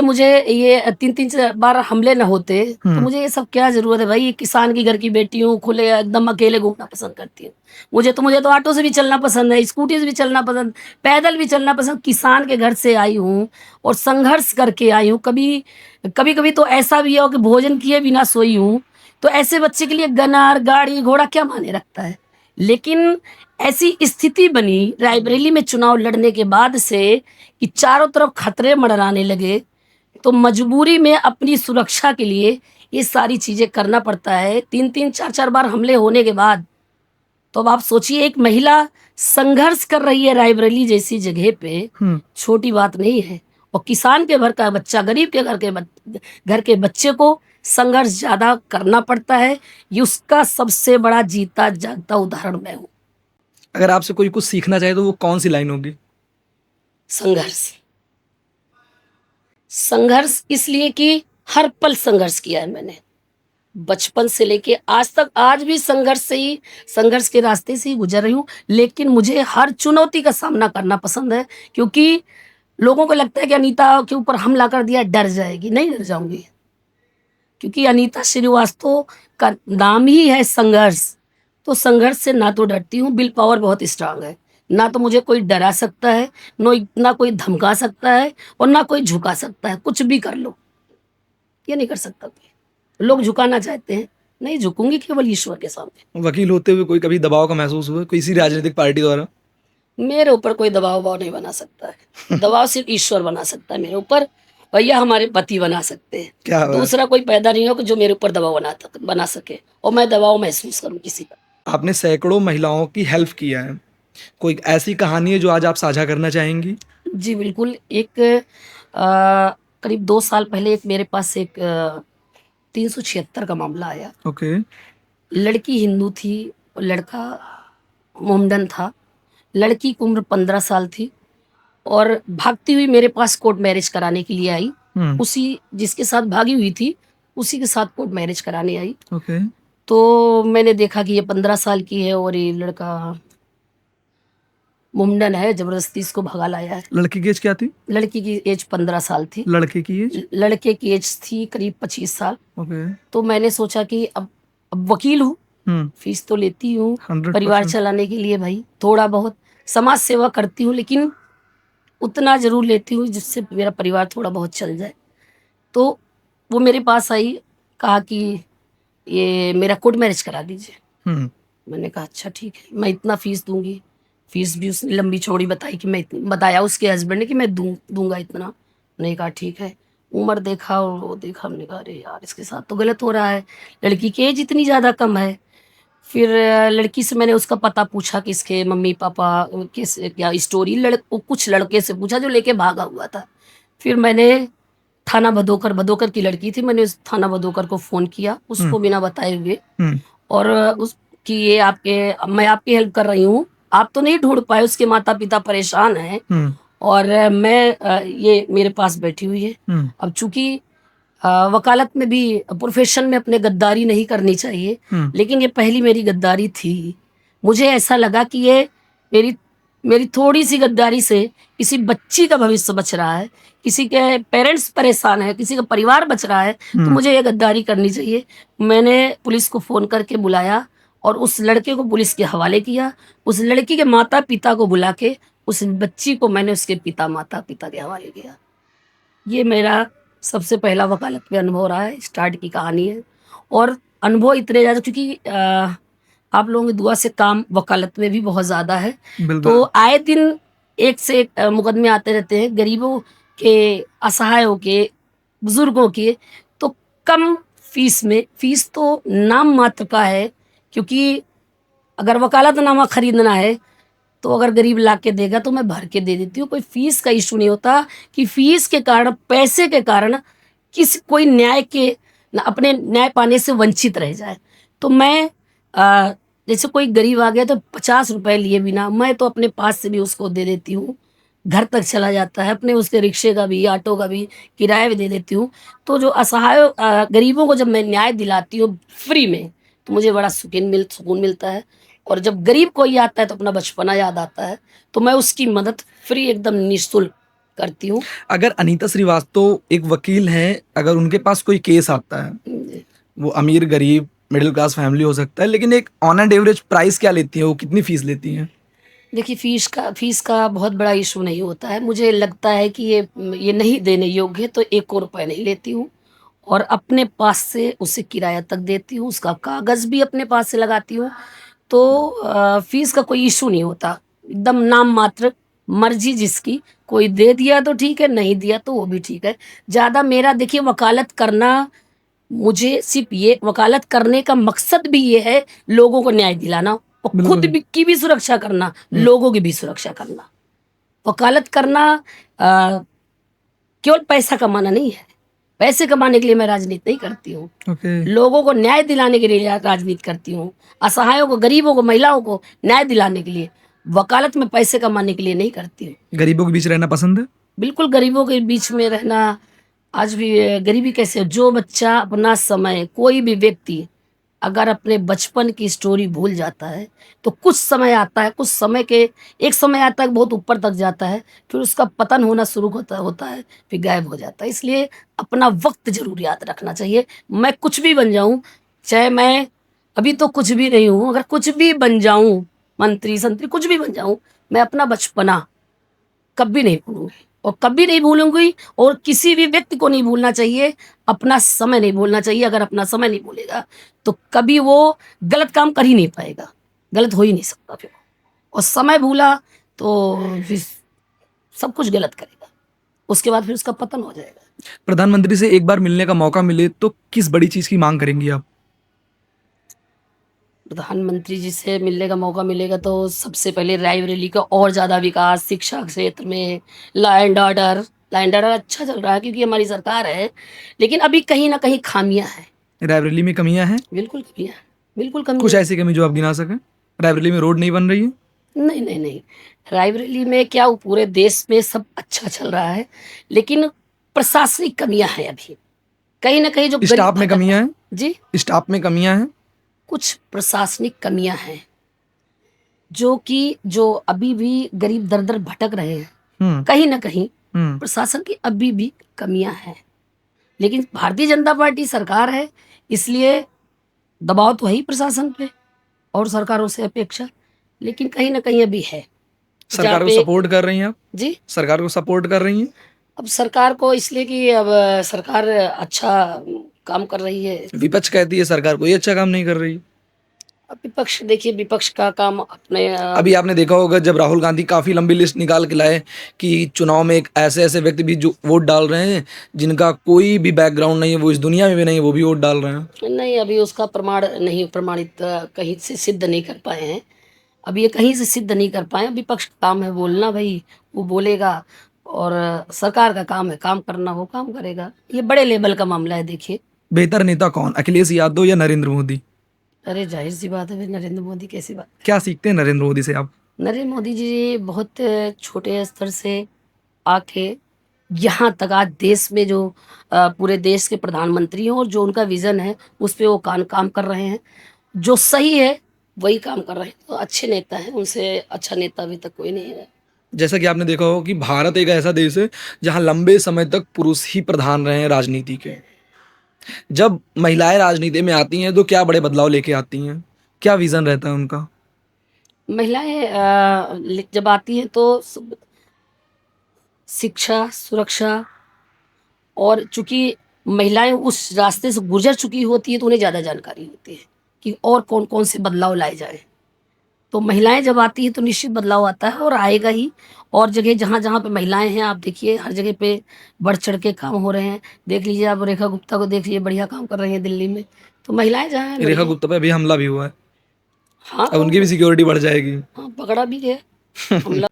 मुझे ये 3-3 बार हमले न होते तो मुझे ये सब क्या जरूरत है भाई। ये किसान की घर की बेटी हूँ, खुले एकदम अकेले घूमना पसंद करती हूँ। मुझे तो ऑटो से भी चलना पसंद है, स्कूटी से भी चलना पसंद, पैदल भी चलना पसंद। किसान के घर से आई हूँ और संघर्ष करके आई हूँ। कभी तो ऐसा भी हो कि भोजन किए बिना सोई हूँ। तो ऐसे बच्चे के लिए गनर, गाड़ी घोड़ा क्या मायने रखता है। लेकिन ऐसी स्थिति बनी रायबरेली में चुनाव लड़ने के बाद से कि चारों तरफ खतरे मंडराने लगे, तो मजबूरी में अपनी सुरक्षा के लिए ये सारी चीजें करना पड़ता है। 3-3, 4-4 बार हमले होने के बाद तो अब आप सोचिए, एक महिला संघर्ष कर रही है रायबरेली जैसी जगह पे, छोटी बात नहीं है। और किसान के घर का बच्चा, गरीब के घर के बच्चे को संघर्ष ज्यादा करना पड़ता है। ये उसका सबसे बड़ा जीता जागता उदाहरण मैं हूँ। अगर आपसे कोई कुछ सीखना चाहे तो वो कौन सी लाइन होगी? संघर्ष इसलिए कि हर पल संघर्ष किया है मैंने, बचपन से लेके आज तक। आज भी संघर्ष के रास्ते से ही गुजर रही हूँ। लेकिन मुझे हर चुनौती का सामना करना पसंद है, क्योंकि लोगों को लगता है कि अनीता के ऊपर हमला कर दिया डर जाएगी। नहीं डर जाऊंगी, क्योंकि अनीता श्रीवास्तव का नाम ही है संघर्ष। तो संघर्ष से ना तो डरती हूँ, विल पावर बहुत स्ट्रांग है। ना तो मुझे कोई डरा सकता है, ना कोई धमका सकता है, और ना कोई झुका सकता है। कुछ भी कर लो, ये नहीं कर सकता कोई। लोग झुकाना चाहते हैं, नहीं झुकूंगी, केवल ईश्वर के सामने। वकील होते हुए कोई कभी दबाव का महसूस हुआ किसी राजनीतिक पार्टी द्वारा? मेरे ऊपर कोई दबाव नहीं बना सकता है। दबाव सिर्फ ईश्वर बना सकता है मेरे ऊपर, और या हमारे पति बना सकते हैं। क्या दूसरा कोई पैदा नहीं हो कि जो मेरे ऊपर दबाव बना सके और मैं दबाव महसूस करूं किसी का। आपने सैकड़ों महिलाओं की हेल्प किया है, कोई ऐसी कहानी है जो आज आप साझा करना चाहेंगी? जी बिल्कुल। एक करीब 2 साल पहले एक मेरे पास एक 376 का मामला आया। ओके। लड़की हिंदू थी और लड़का मोमडन था। लड़की की उम्र 15 साल थी और भागती हुई मेरे पास कोर्ट मैरिज कराने के लिए आई। उसी जिसके साथ भागी हुई थी उसी के साथ कोर्ट मैरिज कराने आई। ओके। तो मैंने देखा कि ये 15 साल की है और ये लड़का मुमडन है, जबरदस्ती इसको भगा लाया है। लड़की की एज क्या थी? लड़की की एज 15 साल थी। लड़के की एज? लड़के की एज थी करीब 25 साल। ओके। तो मैंने सोचा कि अब वकील हूँ, फीस तो लेती हूँ परिवार चलाने के लिए, भाई थोड़ा बहुत समाज सेवा करती हूँ, लेकिन उतना जरूर लेती हूँ जिससे मेरा परिवार थोड़ा बहुत चल जाए। तो वो मेरे पास आई, कहा कि ये मेरा कोर्ट मैरिज करा दीजिए। मैंने कहा अच्छा ठीक है, मैं इतना फीस दूंगी। फीस भी उसने लंबी चौड़ी बताई कि मैं बताया उसके हस्बैंड ने कि मैं दूंगा इतना। मैंने कहा ठीक है। उम्र देखा और वो देखा, हमने कहा अरे यार इसके साथ तो गलत हो रहा है, लड़की की एज इतनी ज़्यादा कम है। फिर लड़की से मैंने उसका पता पूछा कि इसके मम्मी पापा किस क्या स्टोरी, कुछ लड़के से पूछा जो लेके भागा हुआ था। फिर मैंने थाना भदोकर, भदोकर की लड़की थी, मैंने उस थाना भदोकर को फ़ोन किया, उसको बिना बताए हुए, और उस कि ये आपके मैं आपकी हेल्प कर रही हूँ, आप तो नहीं ढूँढ पाए, उसके माता-पिता परेशान हैं और मैं ये मेरे पास बैठी हुई है। अब चूँकि वकालत में भी प्रोफ़ेशन में अपने गद्दारी नहीं करनी चाहिए, लेकिन ये पहली मेरी गद्दारी थी। मुझे ऐसा लगा कि ये मेरी मेरी थोड़ी-सी गद्दारी से किसी बच्ची का भविष्य बच रहा है, किसी के पेरेंट्स परेशान हैं, किसी का परिवार बच रहा है, तो मुझे ये गद्दारी करनी चाहिए। मैंने पुलिस को फ़ोन करके बुलाया और उस लड़के को पुलिस के हवाले किया। उस लड़की के माता-पिता को बुला के उस बच्ची को मैंने उसके पिता माता-पिता के हवाले किया। ये मेरा सबसे पहला वकालत में अनुभव रहा है, स्टार्ट की कहानी है। और अनुभव इतने ज़्यादा, क्योंकि आप लोगों की दुआ से काम वकालत में भी बहुत ज़्यादा है, तो आए दिन एक से एक मुकदमे आते रहते हैं, गरीबों के, असहायों के, बुजुर्गों के। तो कम फीस में, फीस तो नाम मात्र का है, क्योंकि अगर वकालतनामा खरीदना है तो अगर गरीब ला के देगा तो मैं भर के दे देती हूँ। कोई फीस का इशू नहीं होता कि फीस के कारण, पैसे के कारण कोई न्याय के अपने न्याय पाने से वंचित रह जाए। तो मैं जैसे कोई गरीब आ गया तो 50 रुपए लिए बिना मैं तो अपने पास से भी उसको दे देती हूँ, घर तक चला जाता है, अपने उसके रिक्शे का भी, ऑटो का भी किराया भी दे देती हूँ। तो जो असहाय गरीबों को जब मैं न्याय दिलाती हूँ फ्री में, तो मुझे बड़ा सुकून मिलता है। और जब गरीब कोई आता है तो अपना बचपना याद आता है, तो मैं उसकी मदद फ्री, एकदम निःशुल्क करती हूँ। अगर अनीता श्रीवास्तव एक वकील हैं, अगर उनके पास कोई केस आता है, वो अमीर गरीब मिडिल क्लास फैमिली हो सकता है, लेकिन एक ऑन एंड एवरेज प्राइस क्या लेती है, वो कितनी फीस लेती हैं? देखिए, फीस का बहुत बड़ा इशू नहीं होता है। मुझे लगता है कि ये नहीं देने योग्य है तो 1 और रुपए नहीं लेती हूँ, और अपने पास से उसे किराया तक देती हूँ, उसका कागज़ भी अपने पास से लगाती हूँ। तो फीस का कोई इशू नहीं होता, एकदम नाम मात्र, मर्जी जिसकी, कोई दे दिया तो ठीक है, नहीं दिया तो वो भी ठीक है। ज़्यादा मेरा, देखिए, वकालत करना, मुझे सिर्फ ये वकालत करने का मकसद भी ये है, लोगों को न्याय दिलाना और खुद भी की भी सुरक्षा करना, लोगों की भी सुरक्षा करना। वकालत करना केवल पैसा कमाना नहीं है। पैसे कमाने के लिए मैं राजनीति नहीं करती हूँ। लोगों को न्याय दिलाने के लिए राजनीति करती हूँ। असहायों को, गरीबों को, महिलाओं को न्याय दिलाने के लिए। वकालत में पैसे कमाने के लिए नहीं करती हूँ। गरीबों के बीच रहना पसंद है? बिल्कुल, गरीबों के बीच में रहना। आज भी गरीबी कैसे, जो बच्चा अपना समय, कोई भी व्यक्ति अगर अपने बचपन की स्टोरी भूल जाता है, तो कुछ समय आता है, एक समय आता है बहुत ऊपर तक जाता है, फिर उसका पतन होना शुरू होता है, फिर गायब हो जाता है। इसलिए अपना वक्त जरूर याद रखना चाहिए। मैं कुछ भी बन जाऊं, चाहे मैं अभी तो कुछ भी नहीं हूं, अगर कुछ भी बन जाऊं, मंत्री संत्री कुछ भी बन जाऊं, मैं अपना बचपना कभी नहीं भूलूंगी और कभी नहीं भूलूंगी। और किसी भी व्यक्ति को नहीं भूलना चाहिए, अपना समय नहीं भूलना चाहिए। अगर अपना समय नहीं भूलेगा तो कभी वो गलत काम कर ही नहीं पाएगा, गलत हो ही नहीं सकता फिर। और समय भूला तो फिर सब कुछ गलत करेगा, उसके बाद फिर उसका पतन हो जाएगा। प्रधानमंत्री से एक बार मिलने का मौका मिले तो किस बड़ी चीज की मांग करेंगी आप? प्रधानमंत्री जी से मिलने का मौका मिलेगा तो सबसे पहले रायबरेली का और ज़्यादा विकास, शिक्षा क्षेत्र में, लॉ एंड ऑर्डर अच्छा चल रहा है क्योंकि हमारी सरकार है, लेकिन अभी कहीं ना कहीं खामियां हैं। रायबरेली में कमियां हैं? बिल्कुल कमियां हैं, बिल्कुल कमियां। कुछ ऐसी कमी जो आप गिना सकें? रायबरेली में रोड नहीं बन रही है? नहीं नहीं नहीं, रायबरेली में क्या, वो पूरे देश में सब अच्छा चल रहा है, लेकिन प्रशासनिक कमियां हैं अभी कहीं ना कहीं। जो स्टाफ में कमियां हैं? जी, स्टाफ में कमियां हैं, कुछ प्रशासनिक कमियां हैं जो अभी भी गरीब दर दर भटक रहे हैं। कहीं ना कहीं प्रशासन की अभी भी कमियां हैं, लेकिन भारतीय जनता पार्टी सरकार है, इसलिए दबाव तो है ही प्रशासन पे और सरकारों से अपेक्षा, लेकिन कहीं ना कहीं अभी है। सरकार को सपोर्ट कर रही हैं आप? जी, सरकार को सपोर्ट कर रही हैं? अब सरकार को इसलिए कि अब सरकार अच्छा काम कर रही है। विपक्ष कहती है सरकार कोई अच्छा काम नहीं कर रही। अब विपक्ष देखिए, विपक्ष का काम अपने अभी आपने देखा होगा जब राहुल गांधी काफी लंबी लिस्ट निकाल के लाए कि चुनाव में एक ऐसे ऐसे व्यक्ति भी जो वोट डाल रहे हैं जिनका कोई भी बैकग्राउंड नहीं है, वो इस दुनिया में भी नहीं है, वो भी वोट डाल रहे हैं। नहीं, अभी उसका प्रमाण नहीं प्रमाणित कहीं से सिद्ध नहीं कर पाए हैं। अब ये कहीं से सिद्ध नहीं कर पाए। विपक्ष का काम है बोलना भाई, वो बोलेगा, और सरकार का काम है काम करना, वो काम करेगा। ये बड़े लेवल का मामला है देखिए। बेहतर नेता कौन, अखिलेश यादव या नरेंद्र मोदी? अरे जाहिर सी बात है, फिर नरेंद्र मोदी कैसी बात। क्या सीखते हैं नरेंद्र मोदी से आप? नरेंद्र मोदी जी बहुत छोटे स्तर से आके यहाँ तक आज देश में जो पूरे देश के प्रधानमंत्री हैं, और जो उनका विजन है उस पे वो काम कर रहे हैं। जो सही है वही काम कर रहे हैं। तो अच्छे नेता हैं, उनसे अच्छा नेता अभी तक कोई नहीं है। जैसा कि आपने देखा हो कि भारत एक ऐसा देश है जहां लंबे समय तक पुरुष ही प्रधान रहे हैं राजनीति के। जब महिलाएं राजनीति में आती हैं तो क्या बड़े बदलाव लेके आती हैं, क्या विजन रहता है उनका? महिलाएं जब आती हैं तो शिक्षा, सुरक्षा, और चूंकि महिलाएं उस रास्ते से गुजर चुकी होती है तो उन्हें ज़्यादा जानकारी होती है कि और कौन कौन से बदलाव लाए जाए। तो महिलाएं जब आती हैं तो निश्चित बदलाव आता है, और आएगा ही। और जगह जहाँ जहाँ पे महिलाएं हैं, आप देखिए हर जगह पे बढ़ चढ़ के काम हो रहे हैं। देख लीजिए आप रेखा गुप्ता को देख लीजिए, बढ़िया काम कर रही हैं दिल्ली में। तो महिलाएं जहाँ हैं रेखा बढ़िया। गुप्ता पे अभी हमला भी हुआ है, हाँ अब उनकी भी सिक्योरिटी बढ़ जाएगी। हाँ, पकड़ा भी गया हमला।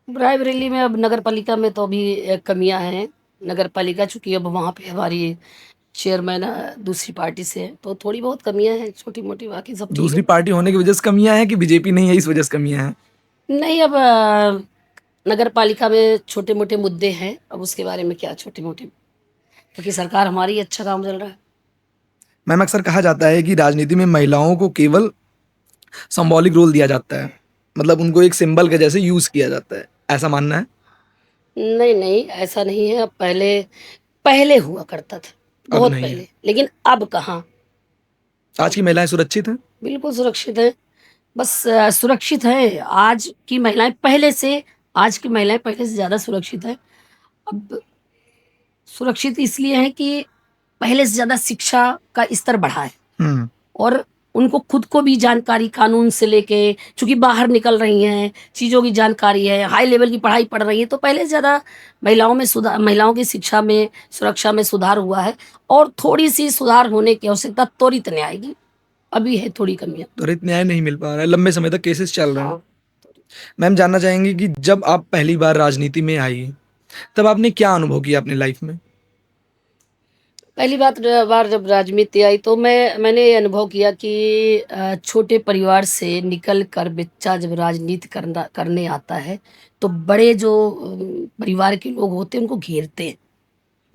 रायबरेली में अब नगर पालिका में तो अभी कमियां हैं। नगर पालिका चूंकि अब वहाँ पे हमारी चेयरमैन दूसरी पार्टी से है, तो थोड़ी बहुत कमियां हैं, छोटी मोटी, बाकी सब ठीक दूसरी है। पार्टी होने की वजह से कमियां हैं कि बीजेपी नहीं है इस वजह से कमियां हैं? नहीं, अब नगर पालिका में छोटे मोटे मुद्दे हैं, अब उसके बारे में क्या छोटे मोटे, क्योंकि सरकार हमारी अच्छा काम चल रहा है। मैम, अक्सर कहा जाता है कि राजनीति में महिलाओं को केवल सिंबॉलिक रोल दिया जाता है, मतलब उनको एक सिंबल के जैसे यूज किया जाता है, ऐसा मानना है? नहीं नहीं, ऐसा नहीं है। अब पहले पहले हुआ करता था, अब बहुत नहीं है। पहले, लेकिन अब कहाँ। आज की महिलाएं सुरक्षित हैं? बिल्कुल सुरक्षित है। बस सुरक्षित है आज की महिलाएं पहले से। आज की महिलाएं पहले से ज़्यादा सुरक्षित है। अब सुरक्षित इसलिए है कि पहले से ज़्यादा शिक्षा का स्तर बढ़ा है, हम्म। और उनको खुद को भी जानकारी कानून से लेके, चूंकि बाहर निकल रही हैं, चीज़ों की जानकारी है, हाई लेवल की पढ़ाई पढ़ रही है, तो पहले से ज़्यादा महिलाओं में सुधार, महिलाओं की शिक्षा में, सुरक्षा में सुधार हुआ है। और थोड़ी सी सुधार होने की आवश्यकता त्वरित न्याय की अभी है, थोड़ी कमियाँ। त्वरित न्याय नहीं मिल पा रहा है, लंबे समय तक केसेस चल रहे हैं। हाँ। मैम, जानना चाहेंगे कि जब आप पहली बार राजनीति में आई तब आपने क्या अनुभव किया अपनी लाइफ में? पहली बार जब राजनीति आई तो मैंने ये अनुभव किया कि छोटे परिवार से निकल कर बच्चा जब राजनीति करने आता है तो बड़े जो परिवार के लोग होते हैं उनको घेरते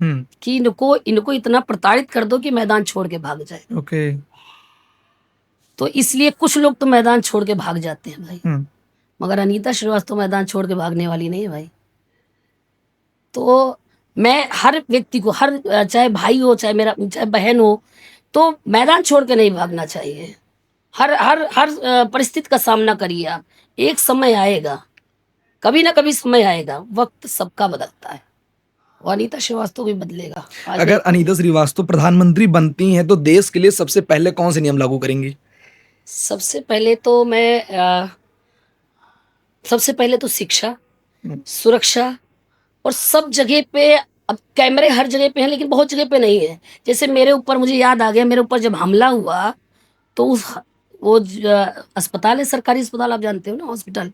हैं कि इनको इतना प्रताड़ित कर दो कि मैदान छोड़ के भाग जाए। ओके। तो इसलिए कुछ लोग तो मैदान छोड़ के भाग जाते हैं भाई, मगर अनीता श्रीवास्तव मैदान छोड़ के भागने वाली नहीं है भाई। तो मैं हर व्यक्ति को, हर चाहे भाई हो, चाहे बहन हो, तो मैदान छोड़ के नहीं भागना चाहिए। हर हर हर परिस्थिति का सामना करिए आप। एक समय आएगा, कभी ना कभी समय आएगा, वक्त सबका बदलता है, और अनीता श्रीवास्तव भी बदलेगा। अगर अनीता श्रीवास्तव प्रधानमंत्री बनती हैं तो देश के लिए सबसे पहले कौन से नियम लागू करेंगी? सबसे पहले तो शिक्षा, सुरक्षा, और सब जगह पे। अब कैमरे हर जगह पे हैं, लेकिन बहुत जगह पे नहीं है। जैसे मेरे ऊपर, मुझे याद आ गया, मेरे ऊपर जब हमला हुआ तो वो अस्पताल है, सरकारी अस्पताल, आप जानते हो ना, हॉस्पिटल,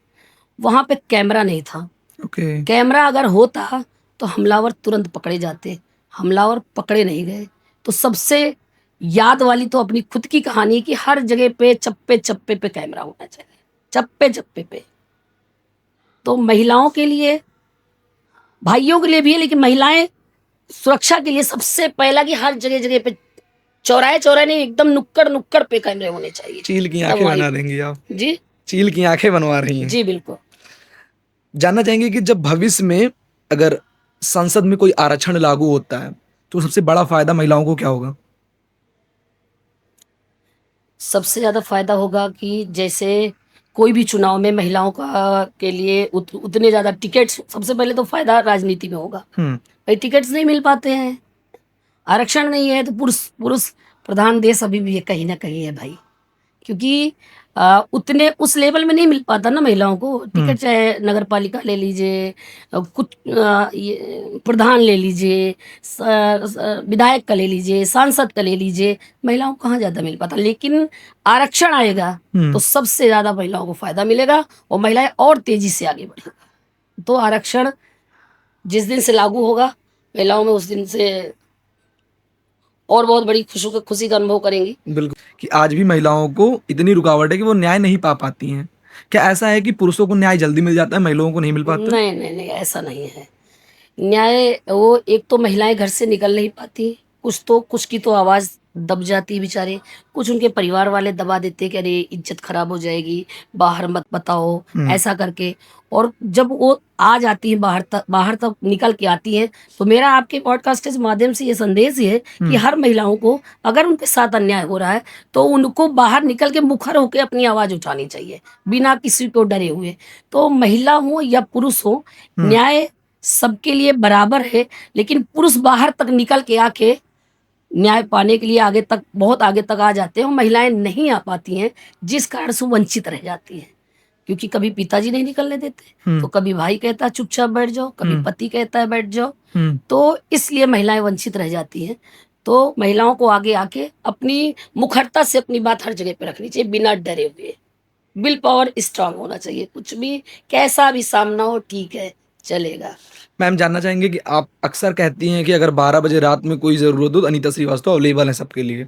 वहां पे कैमरा नहीं था। ओके। कैमरा अगर होता तो हमलावर तुरंत पकड़े जाते। हमलावर पकड़े नहीं गए। तो सबसे याद वाली तो अपनी खुद की कहानी है कि हर जगह पे चप्पे चप्पे पे कैमरा होना चाहिए, चप्पे चप्पे पे। तो महिलाओं के लिए, भाइयों के लिए भी है, लेकिन महिलाएं सुरक्षा के लिए सबसे पहला कि हर जगह जगह पे, चौराहे चौराहे नहीं, एकदम नुक्कड़ नुक्कड़ पे कैमरे होने चाहिए। चील की आंखें बना देंगी आप? जी, चील की आंखें बनवा रही हैं? जी बिल्कुल। जानना चाहेंगे कि जब भविष्य में अगर संसद में कोई आरक्षण लागू होता है तो सबसे बड़ा फायदा महिलाओं को क्या होगा? सबसे ज्यादा फायदा होगा कि जैसे कोई भी चुनाव में महिलाओं का के लिए उतने ज्यादा टिकट्स, सबसे पहले तो फायदा राजनीति में होगा। भाई टिकट्स नहीं मिल पाते हैं, आरक्षण नहीं है, तो पुरुष पुरुष प्रधान देश अभी भी कहीं ना कहीं है भाई। क्योंकि उतने उस लेवल में नहीं मिल पाता ना महिलाओं को टिकट, चाहे नगर पालिका ले लीजिए, कुछ ये प्रधान ले लीजिए, विधायक का ले लीजिए, सांसद का ले लीजिए, महिलाओं को कहाँ ज़्यादा मिल पाता। लेकिन आरक्षण आएगा तो सबसे ज़्यादा महिलाओं को फायदा मिलेगा और महिलाएं और तेजी से आगे बढ़ेंगी। तो आरक्षण जिस दिन से लागू होगा, महिलाओं में उस दिन से और बहुत बड़ी खुशी का अनुभव करेंगी। बिल्कुल, कि आज भी महिलाओं को इतनी रुकावट है कि वो न्याय नहीं पा पाती हैं। क्या ऐसा है कि पुरुषों को न्याय जल्दी मिल जाता है, महिलाओं को नहीं मिल पाता? नहीं नहीं नहीं, ऐसा नहीं है। न्याय, वो एक तो महिलाएं घर से निकल नहीं पाती, कुछ की तो आवाज़ दब जाती है बेचारे, कुछ उनके परिवार वाले दबा देते हैं कि अरे इज्जत खराब हो जाएगी, बाहर मत बताओ, ऐसा करके। और जब वो आ जाती है बाहर तक निकल के आती है, तो मेरा आपके पॉडकास्ट के माध्यम से ये संदेश ही है कि हर महिलाओं को अगर उनके साथ अन्याय हो रहा है तो उनको बाहर निकल के मुखर होकर अपनी आवाज़ उठानी चाहिए, बिना किसी को डरे हुए। तो महिला हो या पुरुष हो, न्याय सबके लिए बराबर है, लेकिन पुरुष बाहर तक निकल के आके न्याय पाने के लिए बहुत आगे तक आ जाते हैं और महिलाएं नहीं आ पाती हैं, जिस कारण से वंचित रह जाती हैं। क्योंकि कभी पिताजी नहीं निकलने देते, तो कभी भाई कहता है चुपचाप बैठ जाओ, कभी पति कहता है बैठ जाओ, तो इसलिए महिलाएं वंचित रह जाती हैं। तो महिलाओं को आगे आके अपनी मुखरता से अपनी बात हर जगह पे रखनी चाहिए, बिना डरे हुए। विल पावर स्ट्रांग होना चाहिए, कुछ भी कैसा भी सामना हो, ठीक है, चलेगा। मैम, जानना चाहेंगे कि आप अक्सर कहती हैं कि अगर 12 बजे रात में कोई ज़रूरत हो तो अनीता श्रीवास्तव अवेलेबल है सबके लिए।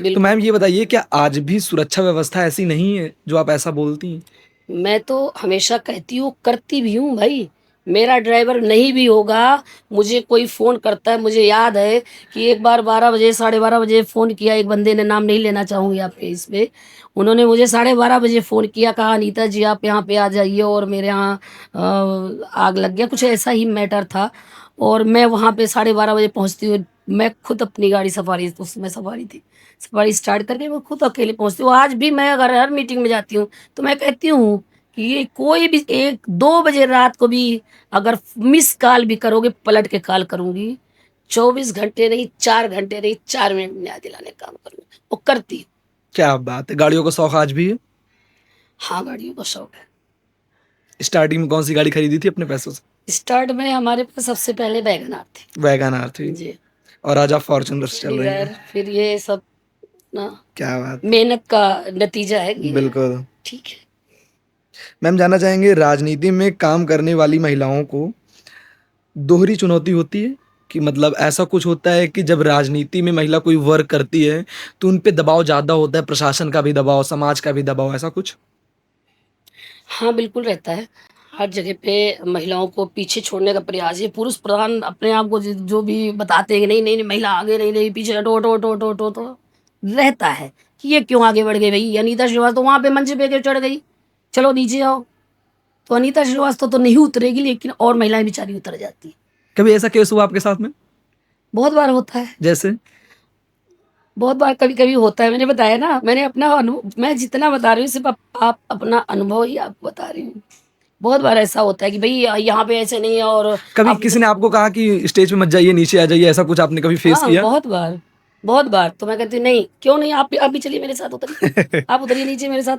तो मैम ये बताइए, क्या आज भी सुरक्षा व्यवस्था ऐसी नहीं है जो आप ऐसा बोलती हैं? मैं तो हमेशा कहती हूँ, करती भी हूँ भाई। मेरा ड्राइवर नहीं भी होगा, मुझे कोई फ़ोन करता है, मुझे याद है कि एक बार 12 बजे, 12:30 बजे फ़ोन किया एक बंदे ने, नाम नहीं लेना चाहूँगी आपके इस पे। उन्होंने मुझे 12:30 बजे फ़ोन किया, कहा अनीता जी आप यहाँ पे आ जाइए और मेरे यहाँ आग लग गया, कुछ ऐसा ही मैटर था। और मैं वहाँ पे 12:30 बजे पहुँचती हूँ, मैं खुद अपनी गाड़ी सफारी, तो उसमें सफारी थी, सफारी स्टार्ट करके मैं खुद अकेले पहुँचती हूँ। आज भी मैं अगर हर मीटिंग में जाती हूँ तो मैं कहती हूँ कि ये कोई भी 1-2 बजे रात को भी अगर मिस कॉल भी करोगे, पलट के कॉल करूँगी। 24 घंटे नहीं, 4 घंटे नहीं, 4 मिनट में न्याय दिलाने का काम करूँगी, वो करती हूँ। क्या बात है! गाड़ियों का शौक आज भी है? हाँ, गाड़ियों का शौक है। स्टार्टिंग में कौन सी गाड़ी खरीदी थी अपने पैसों से? स्टार्ट में हमारे पास सबसे पहले वैगनआर थी। वैगन आर थी। जी। और आज आप फॉर्च्यूनर से चल रही हैं। डिजायर, फिर ये सब ना क्या बात! मेहनत का नतीजा है कि बिल्कुल। ठीक है। मैम, जानना चाहेंगे, राजनीति में काम करने वाली महिलाओं को दोहरी चुनौती होती है? कि मतलब ऐसा कुछ होता है कि जब राजनीति में महिला कोई वर्क करती है तो उन पे दबाव ज़्यादा होता है, प्रशासन का भी दबाव, समाज का भी दबाव, ऐसा कुछ? हाँ, बिल्कुल रहता है। हर जगह पे महिलाओं को पीछे छोड़ने का प्रयास, ये पुरुष प्रधान अपने आप को जो भी बताते हैं कि नहीं नहीं नहीं, महिला आगे, नहीं नहीं पीछे हटो हटो हटो हटो हटो, तो रहता है कि ये क्यों आगे बढ़ गई भाई। अनीता श्रीवास्तव तो वहाँ पे मंच पे चढ़ गई, चलो नीचे आओ। तो अनीता श्रीवास्तव तो नहीं उतरेगी, लेकिन और महिलाएं बेचारी उतर जाती हैं। कभी ऐसा केस हुआ आपके साथ में? बहुत बार होता है, जैसे? बहुत बार कभी कभी होता है। मैंने बताया ना, मैंने अपना अनुभव, मैं जितना बता रही हूँ सिर्फ आप अपना अनुभव ही आपको बता रही हूँ। बहुत बार ऐसा होता है कि भाई यहाँ पे ऐसे नहीं है। और कभी किसी ने आपको कहा कि स्टेज पे मत जाइए, नीचे आ जाइए, ऐसा कुछ आपने कभी फेस हाँ, किया? बहुत बार। तो मैं कहती हूँ नहीं, क्यों नहीं, आप भी चलिए मेरे साथ, उतरिए। आप उतरिए नीचे मेरे साथ,